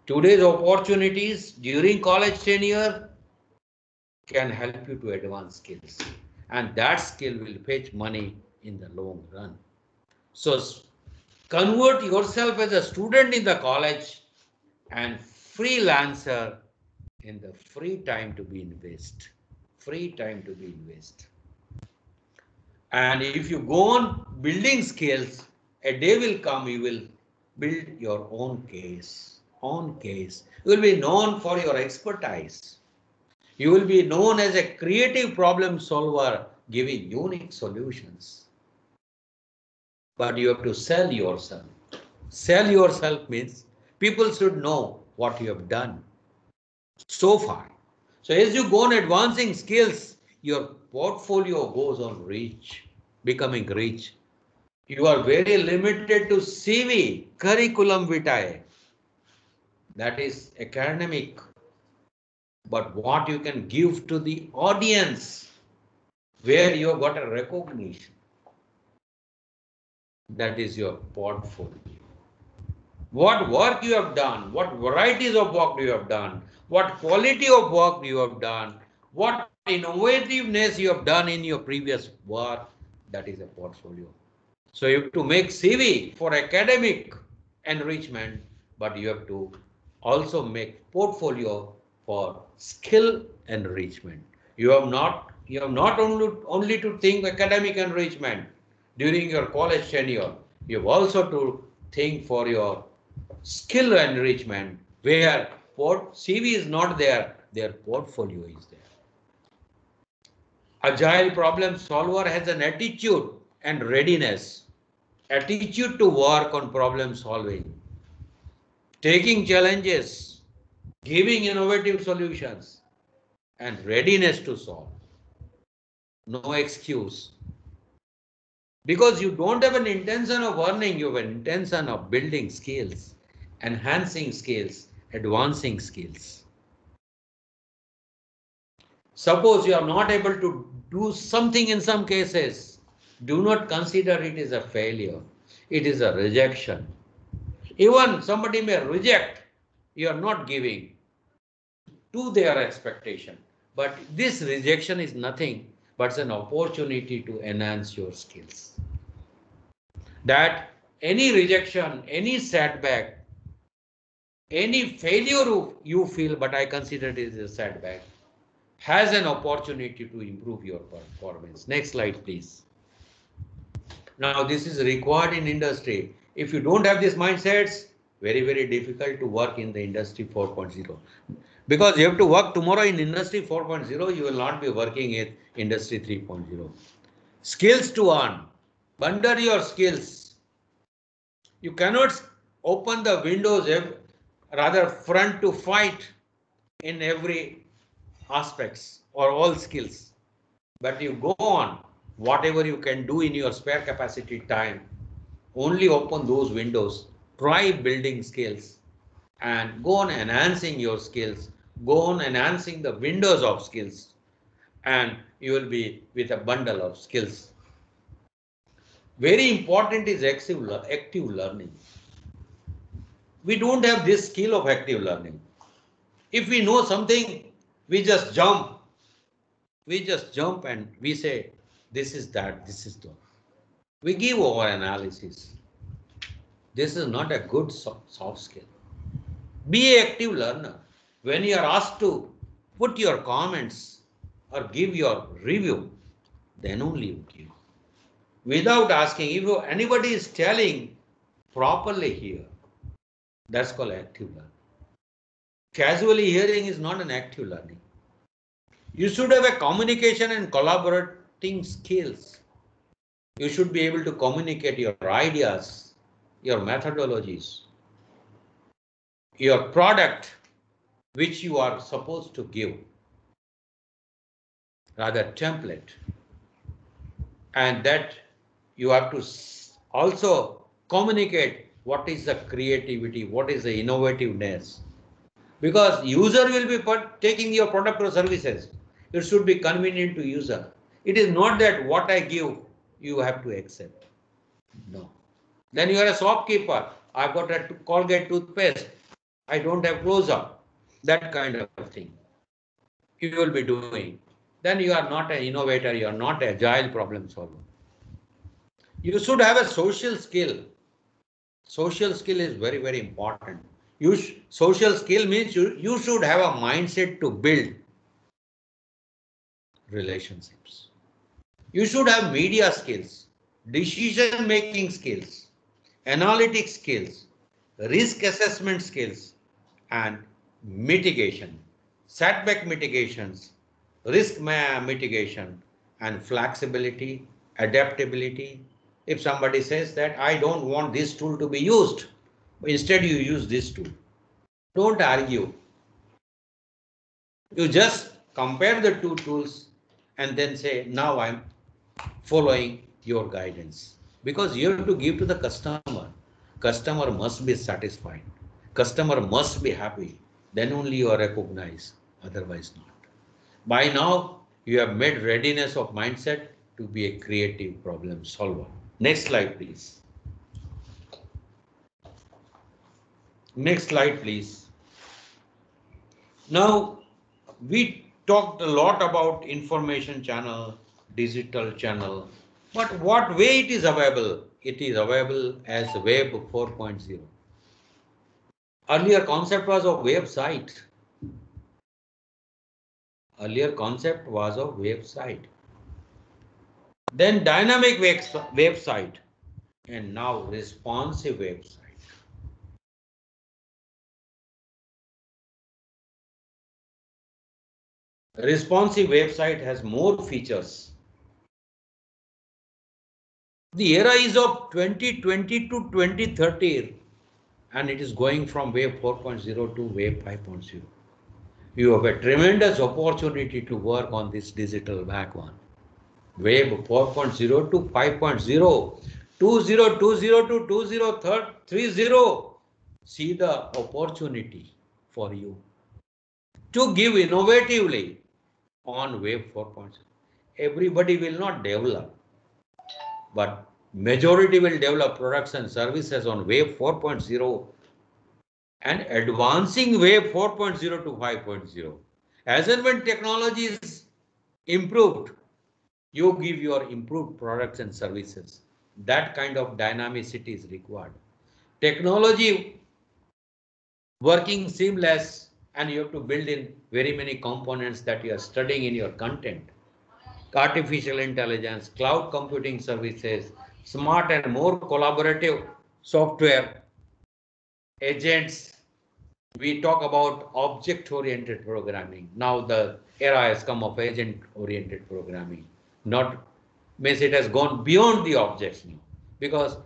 Today's opportunities during college tenure can help you to advance skills, and that skill will fetch money in the long run. So convert yourself as a student in the college and freelancer in the free time to be invest. Free time to be invest. And if you go on building skills, a day will come you will build your own case. Own case. You will be known for your expertise. You will be known as a creative problem solver giving unique solutions. But you have to sell yourself. Sell yourself means people should know what you have done so far. So as you go on advancing skills, your portfolio goes on becoming rich. You are very limited to CV, curriculum vitae. That is academic. But what you can give to the audience, where you have got a recognition, that is your portfolio. What work you have done, what varieties of work you have done, what quality of work you have done, what innovativeness you have done in your previous work, that is a portfolio. So you have to make CV for academic enrichment, but you have to also make portfolio for skill enrichment. You have not only to think academic enrichment during your college tenure, you have also to think for your skill enrichment, where CV is not there, their portfolio is there. Agile problem solver has an attitude and readiness. Attitude to work on problem solving, taking challenges, giving innovative solutions, and readiness to solve. No excuse. Because you don't have an intention of earning, you have an intention of building skills, enhancing skills, advancing skills. Suppose you are not able to do something in some cases, do not consider it as a failure. It is a rejection. Even somebody may reject, you are not giving to their expectation. But this rejection is nothing but an opportunity to enhance your skills. That any rejection, any setback, any failure you feel, but I consider it as a setback, has an opportunity to improve your performance. Next slide, please. Now, this is required in industry. If you don't have these mindsets, very, very difficult to work in the industry 4.0. Because you have to work tomorrow in industry 4.0, you will not be working in industry 3.0. Skills to earn. Bundle your skills. You cannot open the windows, rather front to fight in every aspects or all skills. But you go on, whatever you can do in your spare capacity time, only open those windows, try building skills and go on enhancing your skills, go on enhancing the windows of skills, and you will be with a bundle of skills. Very important is active learning. We don't have this skill of active learning. If we know something, we just jump. We just jump and we say, this is that, this is that. We give our analysis. This is not a good soft skill. Be an active learner. When you are asked to put your comments or give your review, then only you give. Without asking, if anybody is telling properly here, that's called active learning. Casually hearing is not an active learning. You should have a communication and collaborating skills. You should be able to communicate your ideas, your methodologies, your product, which you are supposed to give, rather template. And that you have to also communicate what is the creativity, what is the innovativeness. Because user will be taking your product or services. It should be convenient to user. It is not that what I give, you have to accept. No. Then you are a shopkeeper. I've got a Colgate toothpaste. I don't have close-up. That kind of thing you will be doing. Then you are not an innovator. You are not an agile problem solver. You should have a social skill. Social skill is very, very important. Social skill means you should have a mindset to build relationships. You should have media skills, decision making skills, analytic skills, risk assessment skills, and mitigation. setback mitigations, risk mitigation, and flexibility, adaptability. If somebody says that I don't want this tool to be used, instead you use this tool. Don't argue. You just compare the two tools and then say, now I'm following your guidance. Because you have to give to the customer. Customer must be satisfied. Customer must be happy. Then only you are recognized, otherwise not. By now, you have made readiness of mindset to be a creative problem solver. Next slide, please. Next slide, please. Now, we talked a lot about information channel, digital channel, but what way it is available? It is available as Web 4.0. Earlier concept was of website. Earlier concept was of website. Then dynamic website, and now responsive website. Responsive website has more features. The era is of 2020 to 2030, and it is going from Web 4.0 to Web 5.0. You have a tremendous opportunity to work on this digital backbone. Web 4.0 to 5.0, 2020 to 2030. See the opportunity for you to give innovatively on Web 4.0. Everybody will not develop, but majority will develop products and services on Web 4.0 and advancing Web 4.0 to 5.0. As and when technology is improved, you give your improved products and services. That kind of dynamicity is required. Technology working seamless, and you have to build in very many components that you are studying in your content. Artificial intelligence, cloud computing services, smart and more collaborative software, agents. We talk about object-oriented programming. Now the era has come of agent-oriented programming. Not means it has gone beyond the objects now, because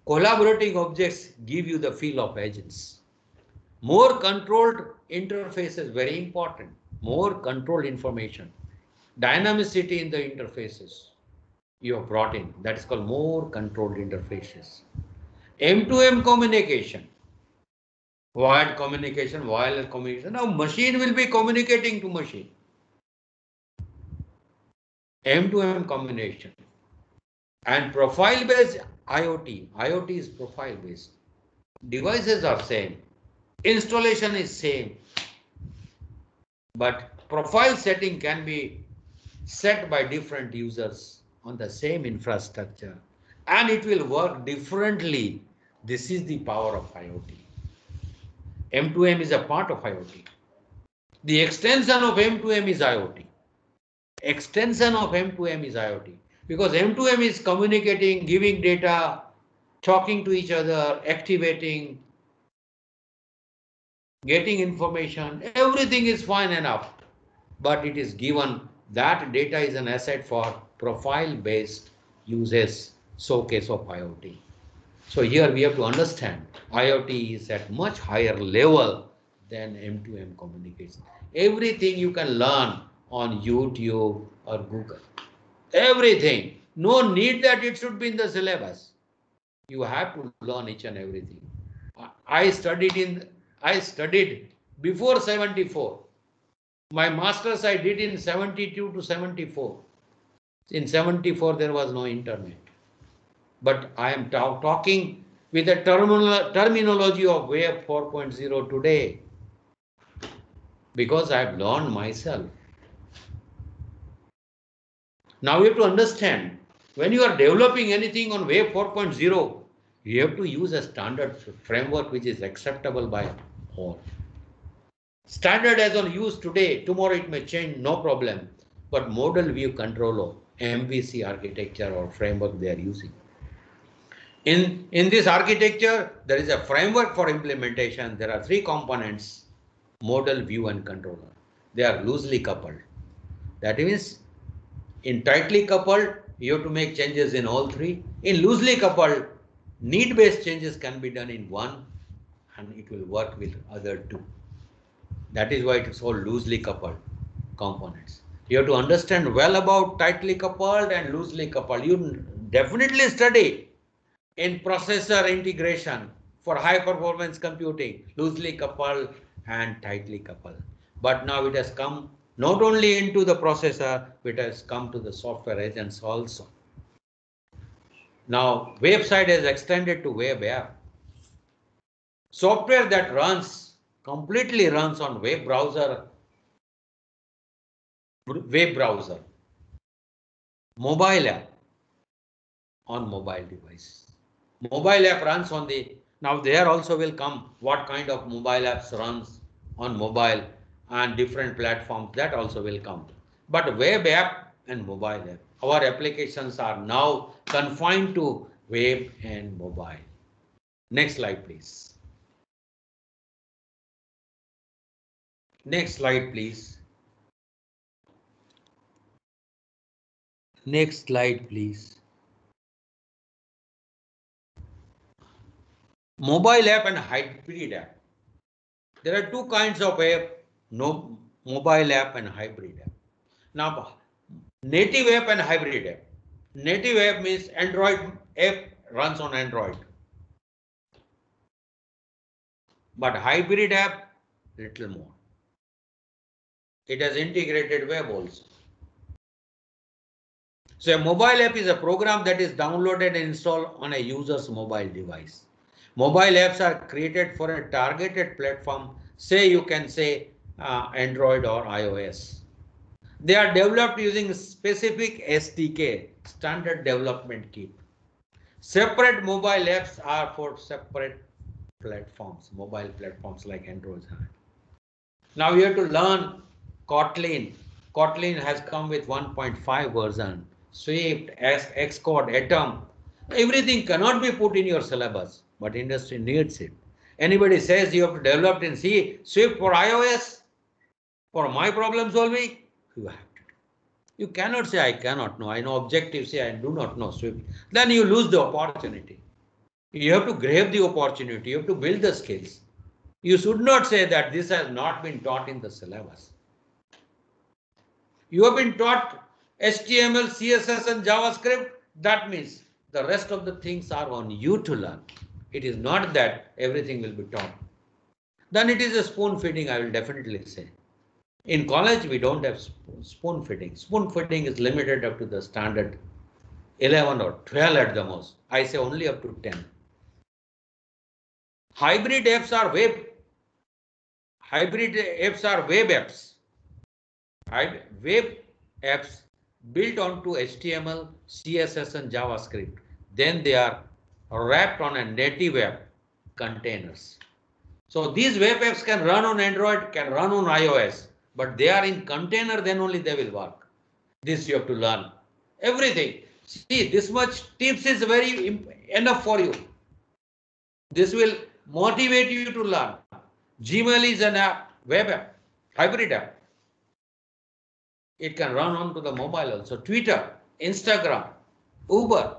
collaborating objects give you the feel of agents. More controlled interface is very important. More controlled information. Dynamicity in the interfaces you have brought in. That is called more controlled interfaces. M2M communication. Wired communication, wireless communication. Now machine will be communicating to machine. M2M combination. And profile-based IoT. IoT is profile-based. Devices are same. Installation is same. But profile setting can be set by different users on the same infrastructure. And it will work differently. This is the power of IoT. M2M is a part of IoT. The extension of M2M is IoT. Extension of M2M is IoT. Because M2M is communicating, giving data, talking to each other, activating, getting information. Everything is fine enough. But it is given that data is an asset for profile-based uses, showcase of IoT. So here we have to understand IoT is at much higher level than M2M communication. Everything you can learn on YouTube or Google. Everything. No need that it should be in the syllabus. You have to learn each and everything. I studied before 74. My master's I did in 72 to 74. In 74 there was no internet. But I am talking with the terminology of Web 4.0 today, because I have learned myself. Now you have to understand, when you are developing anything on Web 4.0, you have to use a standard framework which is acceptable by all. Standard as on used today, tomorrow it may change, no problem. But model view controller, MVC architecture or framework they are using. In this architecture, there is a framework for implementation. There are three components: model, view, and controller. They are loosely coupled. That means in tightly coupled, you have to make changes in all three. In loosely coupled, need-based changes can be done in one and it will work with other two. That is why it is called loosely coupled components. You have to understand well about tightly coupled and loosely coupled. You definitely study in processor integration for high performance computing, loosely coupled and tightly coupled. But now it has come not only into the processor, it has come to the software agents also. Now website has extended to web app. Software that completely runs on web browser, mobile app on mobile device. Mobile app runs on now there also will come what kind of mobile apps runs on mobile and different platforms, that also will come. But web app and mobile app, our applications are now confined to web and mobile. Next slide, please. Next slide, please. Next slide, please. Mobile app and hybrid app. There are two kinds of app, no mobile app and hybrid app. Now, native app and hybrid app. Native app means Android app runs on Android. But hybrid app, little more. It has integrated web also. So a mobile app is a program that is downloaded and installed on a user's mobile device. Mobile apps are created for a targeted platform. Say you can say Android or iOS. They are developed using specific SDK, standard development kit. Separate mobile apps are for separate platforms, mobile platforms like Android. Now you have to learn Kotlin. Kotlin has come with 1.5 version. Swift, Xcode, Atom. Everything cannot be put in your syllabus, but industry needs it. Anybody says you have to develop in C, Swift for iOS, for my problem solving, you have to. You cannot say I cannot know. I know Objective say I do not know Swift. Then you lose the opportunity. You have to grab the opportunity. You have to build the skills. You should not say that this has not been taught in the syllabus. You have been taught HTML, CSS and JavaScript. That means the rest of the things are on you to learn. It is not that everything will be taught. Then it is a spoon feeding, I will definitely say. In college, we don't have spoon feeding. Spoon feeding is limited up to the standard 11 or 12 at the most. I say only up to 10. Hybrid apps are web apps. Web apps built onto HTML, CSS and JavaScript. Then they are wrapped on a native app containers. So these web apps can run on Android, can run on iOS, but they are in container, then only they will work. This you have to learn. Everything. See, this much tips is very enough for you. This will motivate you to learn. Gmail is an app, web app, hybrid app. It can run onto the mobile also. Twitter, Instagram, Uber,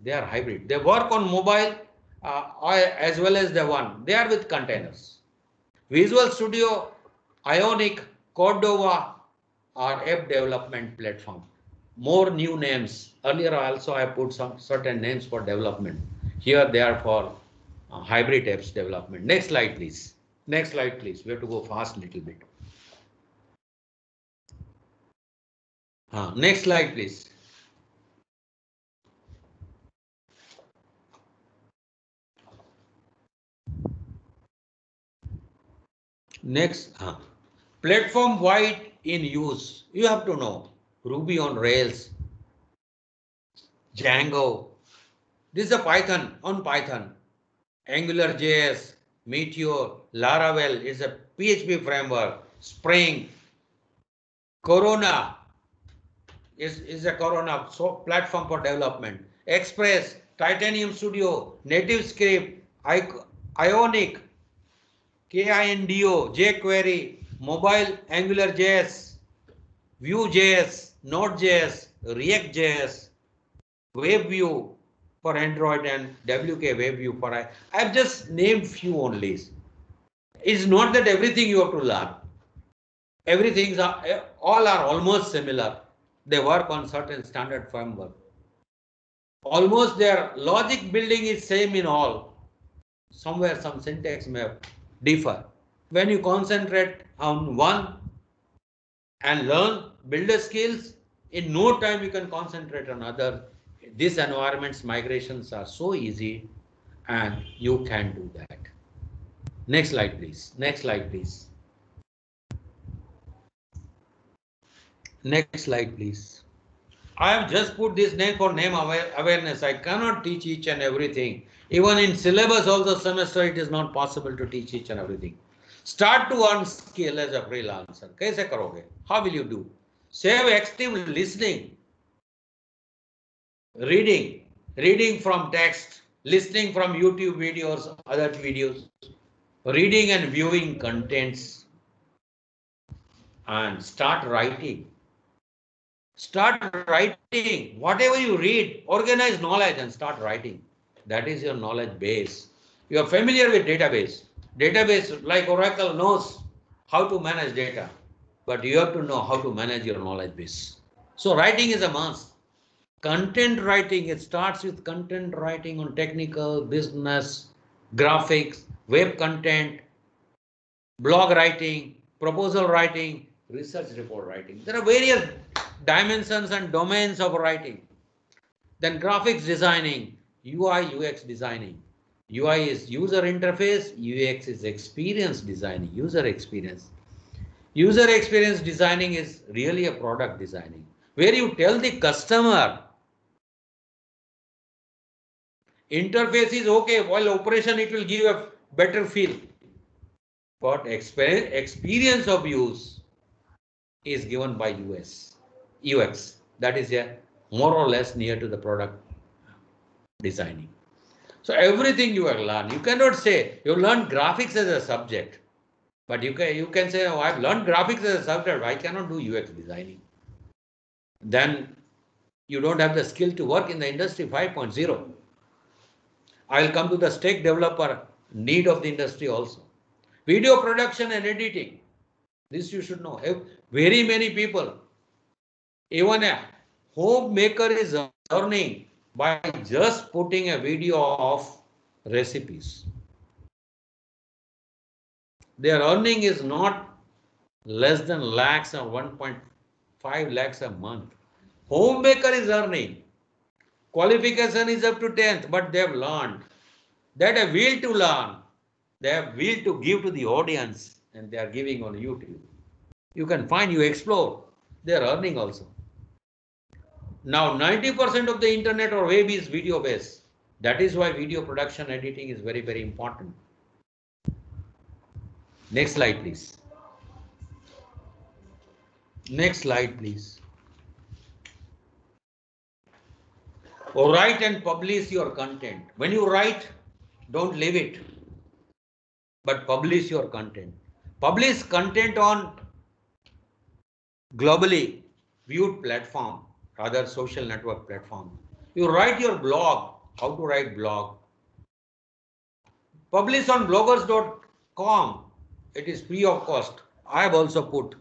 they are hybrid. They work on mobile as well as the one. They are with containers. Visual Studio, Ionic, Cordova are app development platform. More new names. Earlier also I put some certain names for development. Here they are for hybrid apps development. Next slide, please. Next slide, please. We have to go fast a little bit. Next slide, please. Next, platform wide in use. You have to know Ruby on Rails, Django. This is a Python on Python. AngularJS, Meteor, Laravel is a PHP framework. Spring, Corona is a Corona platform for development. Express, Titanium Studio, NativeScript, Ionic, Kindo, jQuery, mobile AngularJS, Vue.js, Node.js, React.js, WebView for Android and WK WebView for I. I've just named few only. It's not that everything you have to learn. Everything all are almost similar. They work on certain standard framework. Almost their logic building is same in all. Somewhere some syntax may differ. When you concentrate on one and learn, build the skills, in no time you can concentrate on other. These environments migrations are so easy and you can do that. Next slide, please. Next slide, please. Next slide, please. I have just put this name for name awareness. I cannot teach each and everything. Even in syllabus of the semester, it is not possible to teach each and everything. Start to earn skill as a freelancer. कैसे करोगे? How will you do? Save active listening, reading from text, listening from YouTube videos, other videos, reading and viewing contents, and start writing. Start writing. Whatever you read, organize knowledge and start writing. That is your knowledge base. You are familiar with database. Database like Oracle knows how to manage data, but you have to know how to manage your knowledge base. So writing is a must. Content writing, it starts with content writing on technical, business, graphics, web content, blog writing, proposal writing, research report writing. There are various dimensions and domains of writing. Then graphics designing, UI, UX designing. UI is user interface, UX is experience designing, user experience. User experience designing is really a product designing, where you tell the customer interface is okay, while operation it will give you a better feel. But experience of use is given by UX. That is more or less near to the product designing. So everything you have learned, you cannot say you learned graphics as a subject, but you can say, oh, I've learned graphics as a subject, I cannot do UX designing. Then you don't have the skill to work in the industry 5.0. I will come to the stack developer need of the industry also. Video production and editing. This you should know. Very many people, even a homemaker is earning by just putting a video of recipes. Their earning is not less than lakhs or 1.5 lakhs a month. Homemaker is earning. Qualification is up to 10th, but they have learned. They had a will to learn. They have will to give to the audience, and they are giving on YouTube. You can find, you explore. They are earning also. Now 90% of the internet or web is video based. That is why video production editing is very, very important. Next slide, please. Next slide, please. Or write and publish your content. When you write, don't leave it, but publish your content. Publish content on globally viewed platform, rather social network platform. You write your blog, how to write blog. Publish on bloggers.com. It is free of cost. I have also put.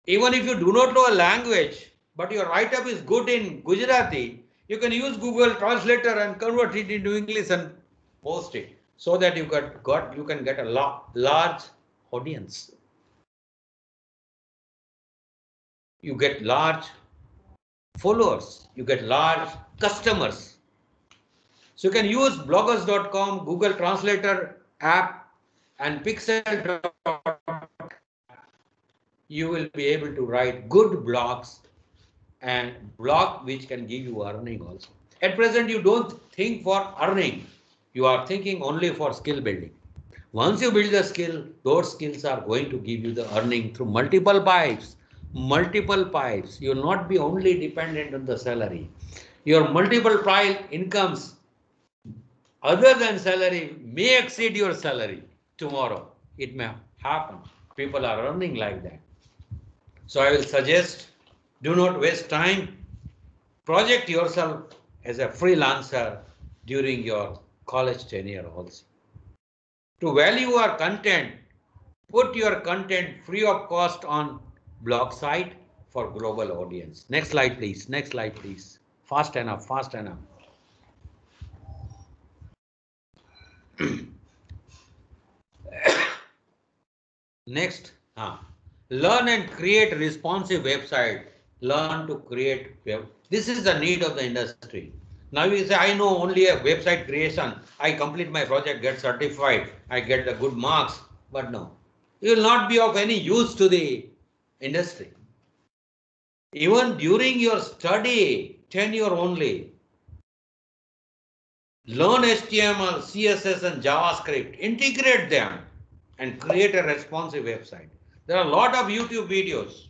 Even if you do not know a language, but your write-up is good in Gujarati, you can use Google Translator and convert it into English and post it, so that you can get a large audience. You get large followers, you get large customers. So you can use bloggers.com, Google Translator app, and Pixel. You will be able to write good blogs and blog which can give you earning also. At present, you don't think for earning. You are thinking only for skill building. Once you build the skill, those skills are going to give you the earning through multiple pipes. Multiple pipes. You will not be only dependent on the salary. Your multiple pipe incomes other than salary may exceed your salary tomorrow. It may happen. People are earning like that. So I will suggest, do not waste time. Project yourself as a freelancer during your college tenure also. To value your content, put your content free of cost on blog site for global audience. Next slide, please. Next slide, please. Fast enough, fast enough. Next, learn and create responsive website. Learn to create web. This is the need of the industry. Now you say, I know only a website creation. I complete my project, get certified, I get the good marks. But no, you will not be of any use to the industry. Even during your study tenure only, learn HTML, CSS and JavaScript, integrate them and create a responsive website. There are a lot of YouTube videos.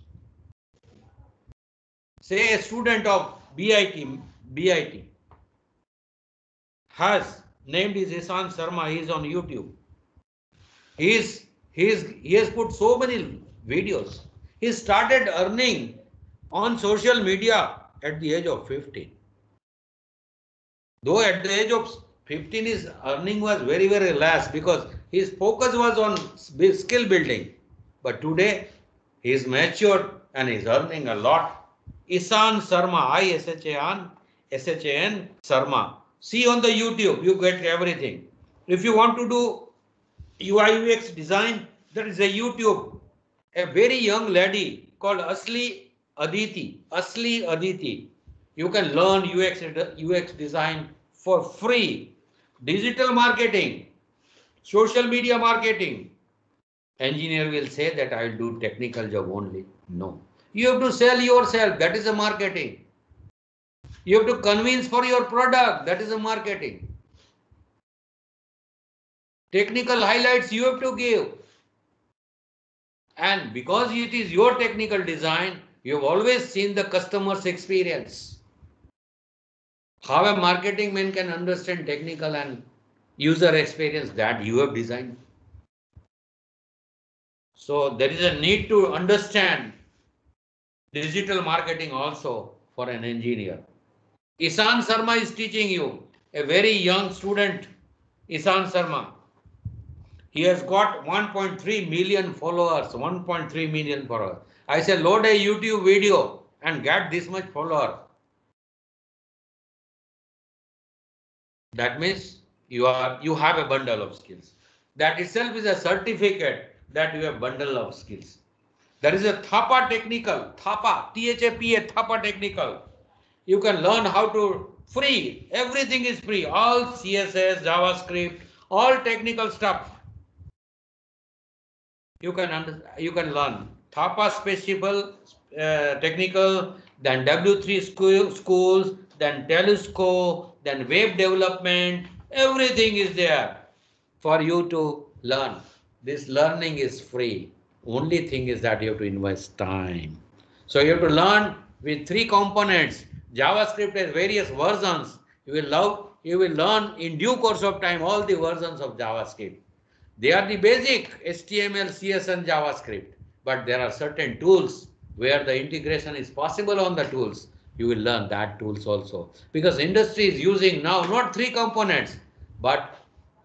Say a student of BIT has named is Isan Sharma. He is on YouTube. He has put so many videos. He started earning on social media at the age of 15. Though at the age of 15 his earning was very, very less because his focus was on skill building. But today he is matured and is earning a lot. Isan Sharma, ISHAN Sharma. See on the YouTube, you get everything. If you want to do UI UX design, there is a YouTube. A very young lady called Asli Aditi. You can learn UX design for free. Digital marketing, social media marketing. Engineer will say that I will do technical job only. No. You have to sell yourself. That is a marketing. You have to convince for your product. That is a marketing. Technical highlights you have to give. And because it is your technical design, you have always seen the customer's experience. How a marketing man can understand technical and user experience that you have designed. So there is a need to understand digital marketing also for an engineer. Isan Sharma is teaching you, a very young student, Isan Sharma. He has got 1.3 million followers, 1.3 million followers. I say load a YouTube video and get this much follower. That means you have a bundle of skills. That itself is a certificate that you have bundle of skills. There is a Thapa technical, Thapa, THAPA, Thapa technical. You can learn how to free. Everything is free. All CSS, JavaScript, all technical stuff. You can learn Thapa special technical, then W3 schools, then Telesco, then web development. Everything is there for you to learn. This learning is free. Only thing is that you have to invest time. So you have to learn with 3 components. JavaScript has various versions. You will learn in due course of time all the versions of JavaScript. They are the basic HTML, CS and JavaScript. But there are certain tools where the integration is possible on the tools. You will learn that tools also. Because industry is using now not 3 components, but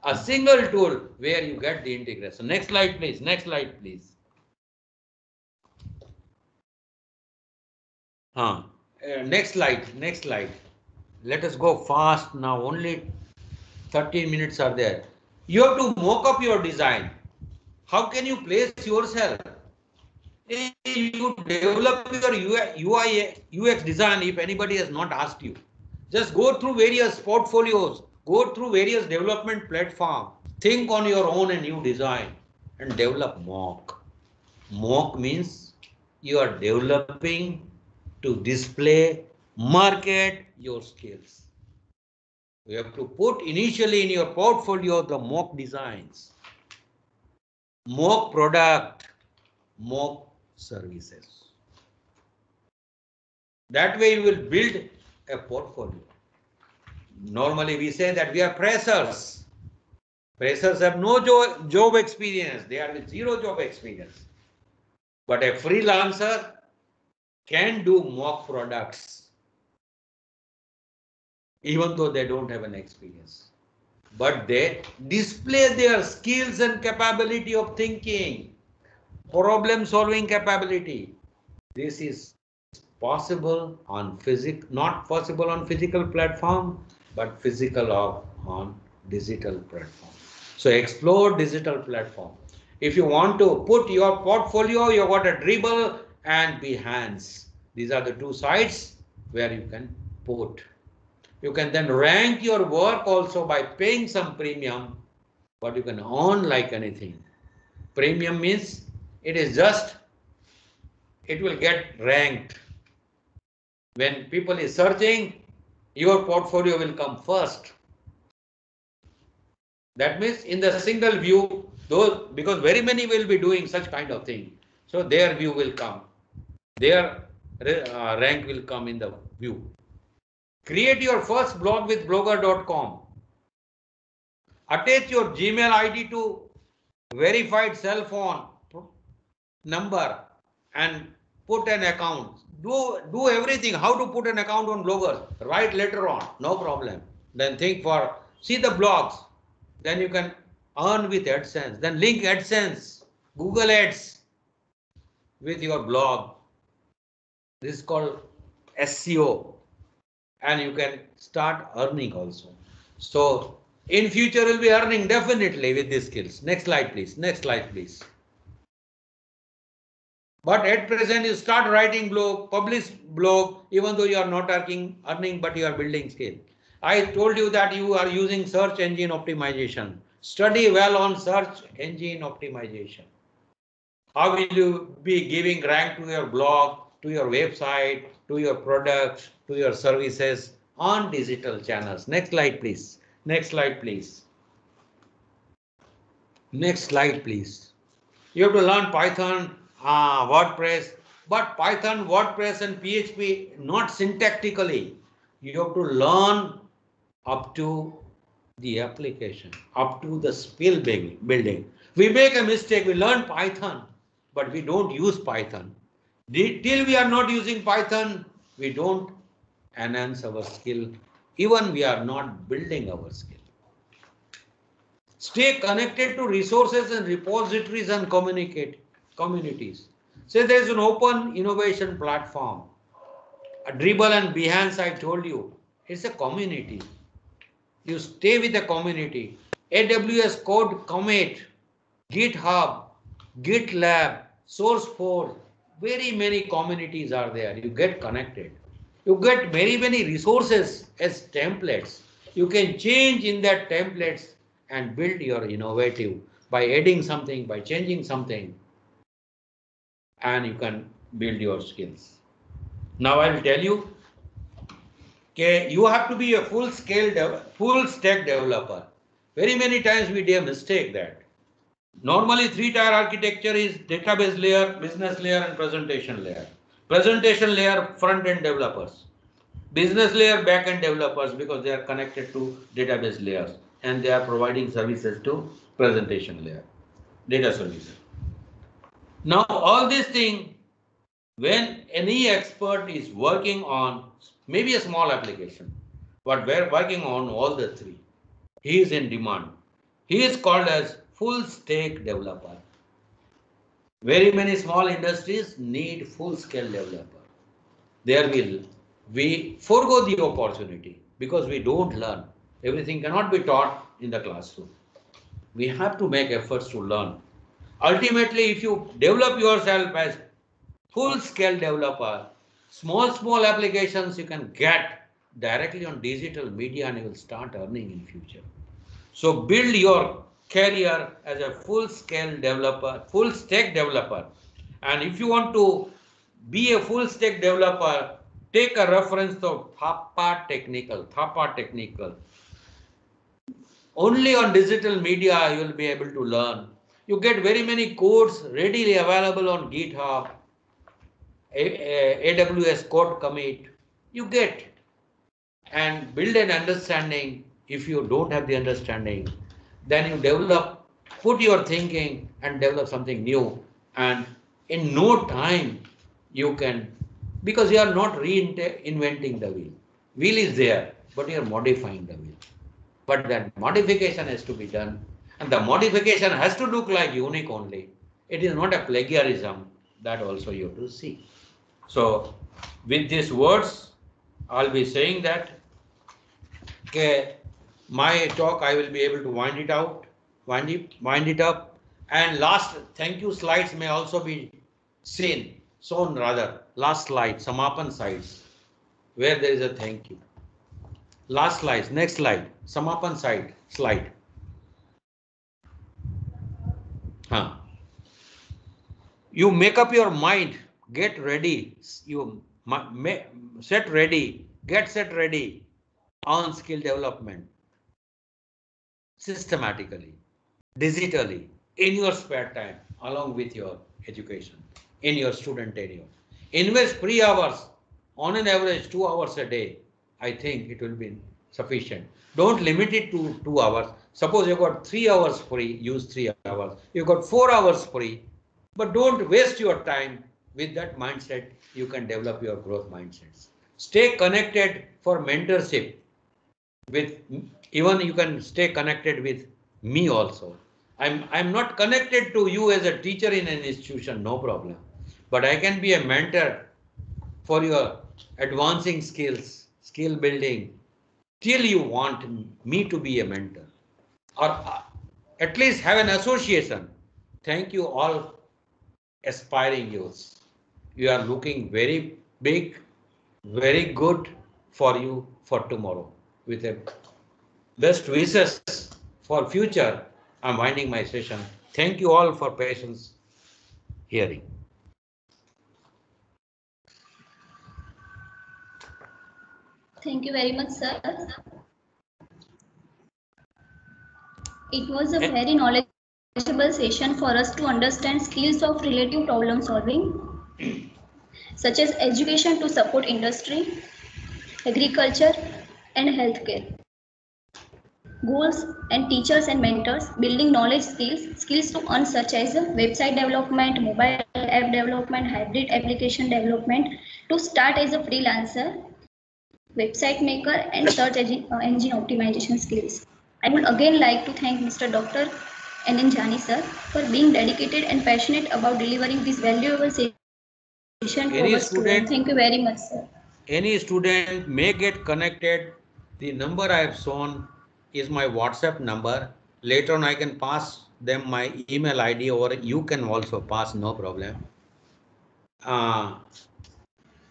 a single tool where you get the integration. Next slide, please. Next slide, please. Next slide. Next slide. Let us go fast now. Only 13 minutes are there. You have to mock up your design. How can you place yourself? You develop your UI UX design if anybody has not asked you. Just go through various portfolios, go through various development platforms, think on your own and you design and develop mock. Mock means you are developing to display, market your skills. You have to put initially in your portfolio the mock designs, mock product, mock services. That way you will build a portfolio. Normally we say that we are pressers. Freshers have no job experience. They are with zero job experience. But a freelancer can do mock products even though they don't have an experience. But they display their skills and capability of thinking, problem solving capability. This is possible on not possible on physical platform, but physical on digital platform. So explore digital platform. If you want to put your portfolio, you got a Dribbble and Behance. These are the two sites where you can put. You can then rank your work also by paying some premium, but you can earn like anything. Premium means it will get ranked. When people is searching, your portfolio will come first. That means in the single view, because very many will be doing such kind of thing. So their view will come. Their rank will come in the view. Create your first blog with blogger.com. Attach your Gmail ID to verified cell phone number and put an account. Do everything. How to put an account on Bloggers? Write later on. No problem. Then see the blogs. Then you can earn with AdSense. Then link AdSense, Google Ads with your blog. This is called SEO. And you can start earning also. So in future you'll be earning definitely with these skills. Next slide, please. Next slide, please. But at present, you start writing blog, publish blog, even though you are not earning, but you are building skill. I told you that you are using search engine optimization. Study well on search engine optimization. How will you be giving rank to your blog, to your website, to your products, to your services on digital channels? Next slide, please. Next slide, please. Next slide, please. You have to learn Python, WordPress, but Python, WordPress and PHP not syntactically. You have to learn up to the application, up to the skill building. We make a mistake, we learn Python, but we don't use Python. Till we are not using Python, we don't enhance our skill. Even we are not building our skill. Stay connected to resources and repositories and communities. Say there is an open innovation platform. A Dribbble and Behance, I told you, it's a community. You stay with the community. AWS Code Commit, GitHub, GitLab, SourceForge, very many communities are there. You get connected. You get very many resources as templates. You can change in that templates and build your innovative by adding something, by changing something, and you can build your skills. Now I will tell you, okay, you have to be a full stack developer. Very many times we do a mistake that normally 3-tier architecture is database layer, business layer, and presentation layer. Presentation layer, front-end developers. Business layer, back-end developers, because they are connected to database layers and they are providing services to presentation layer, data services. Now all these things, when any expert is working on maybe a small application, but we're working on all the three, he is in demand. He is called as full stack developer. Very many small industries need full scale developer. There we forego the opportunity because we don't learn. Everything cannot be taught in the classroom. We have to make efforts to learn. Ultimately, if you develop yourself as full-scale developer, small applications you can get directly on digital media and you will start earning in future. So build your career as a full-scale developer, full-stack developer. And if you want to be a full-stack developer, take a reference to Thapa Technical. Only on digital media you will be able to learn. You get very many codes readily available on GitHub, AWS Code Commit. You get and build an understanding. If you don't have the understanding, then you develop, put your thinking and develop something new. And in no time you can, because you are not reinventing the wheel. Wheel is there, but you are modifying the wheel. But that modification has to be done, and the modification has to look like unique only. It is not a plagiarism. That also you have to see. So with these words, I'll be saying that, okay, my talk I will be able to wind it up. And last thank you slides may also be shown rather. Last slide, Samapan slides, where there is a thank you. Last slide, next slide, Samapan slide. You make up your mind, get ready, you set ready, get set ready on skill development systematically, digitally, in your spare time, along with your education, in your student tenure. Invest 3 hours, on an average 2 hours a day. I think it will be sufficient. Don't limit it to 2 hours. Suppose you got 3 hours free, use 3 hours. You got 4 hours free, but don't waste your time. With that mindset, you can develop your growth mindsets. Stay connected for mentorship with, even you can stay connected with me also. I'm not connected to you as a teacher in an institution, no problem, but I can be a mentor for your advancing skills, skill building, till you want me to be a mentor, or at least have an association. Thank you all aspiring youths. You are looking very big, very good for you for tomorrow. With a best wishes for future, I'm winding my session. Thank you all for patience hearing. Thank you very much, sir. It was a very knowledgeable session for us to understand skills of relative problem solving, such as education to support industry, agriculture, and healthcare. Goals and teachers and mentors, building knowledge skills to earn such as website development, mobile app development, hybrid application development, to start as a freelancer, website maker, and search engine optimization skills. I would again like to thank Mr. Dr. N.N. Jani sir for being dedicated and passionate about delivering this valuable session to our students. Thank you very much, sir. Any student may get connected. The number I have shown is my WhatsApp number. Later on I can pass them my email ID, or you can also pass, no problem.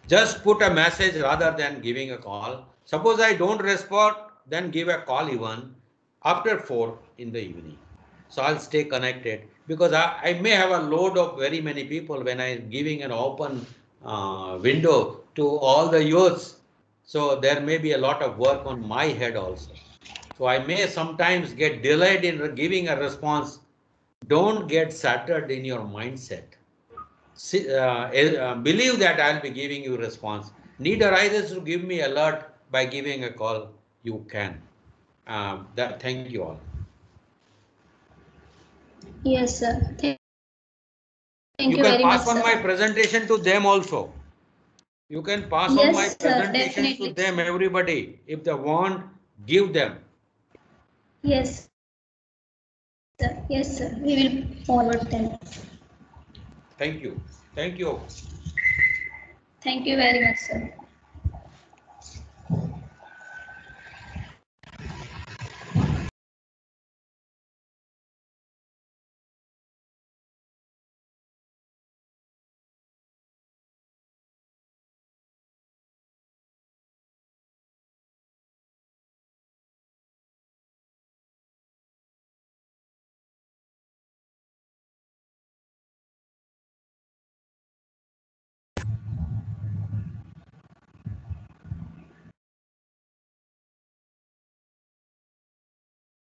Just put a message rather than giving a call. Suppose I don't respond, then give a call even after 4 in the evening. So I'll stay connected, because I may have a load of very many people when I'm giving an open window to all the youths. So there may be a lot of work on my head also. So I may sometimes get delayed in giving a response. Don't get shattered in your mindset. Believe that I'll be giving you response. Need arises to give me alert by giving a call, you can. Thank you all. Yes, sir. Thank you can very much, pass on sir. my presentation to them also. You can pass on my presentation to them, everybody. If they want, give them. Yes, sir. Yes, sir. We will forward them. Thank you. Thank you. Thank you very much, sir.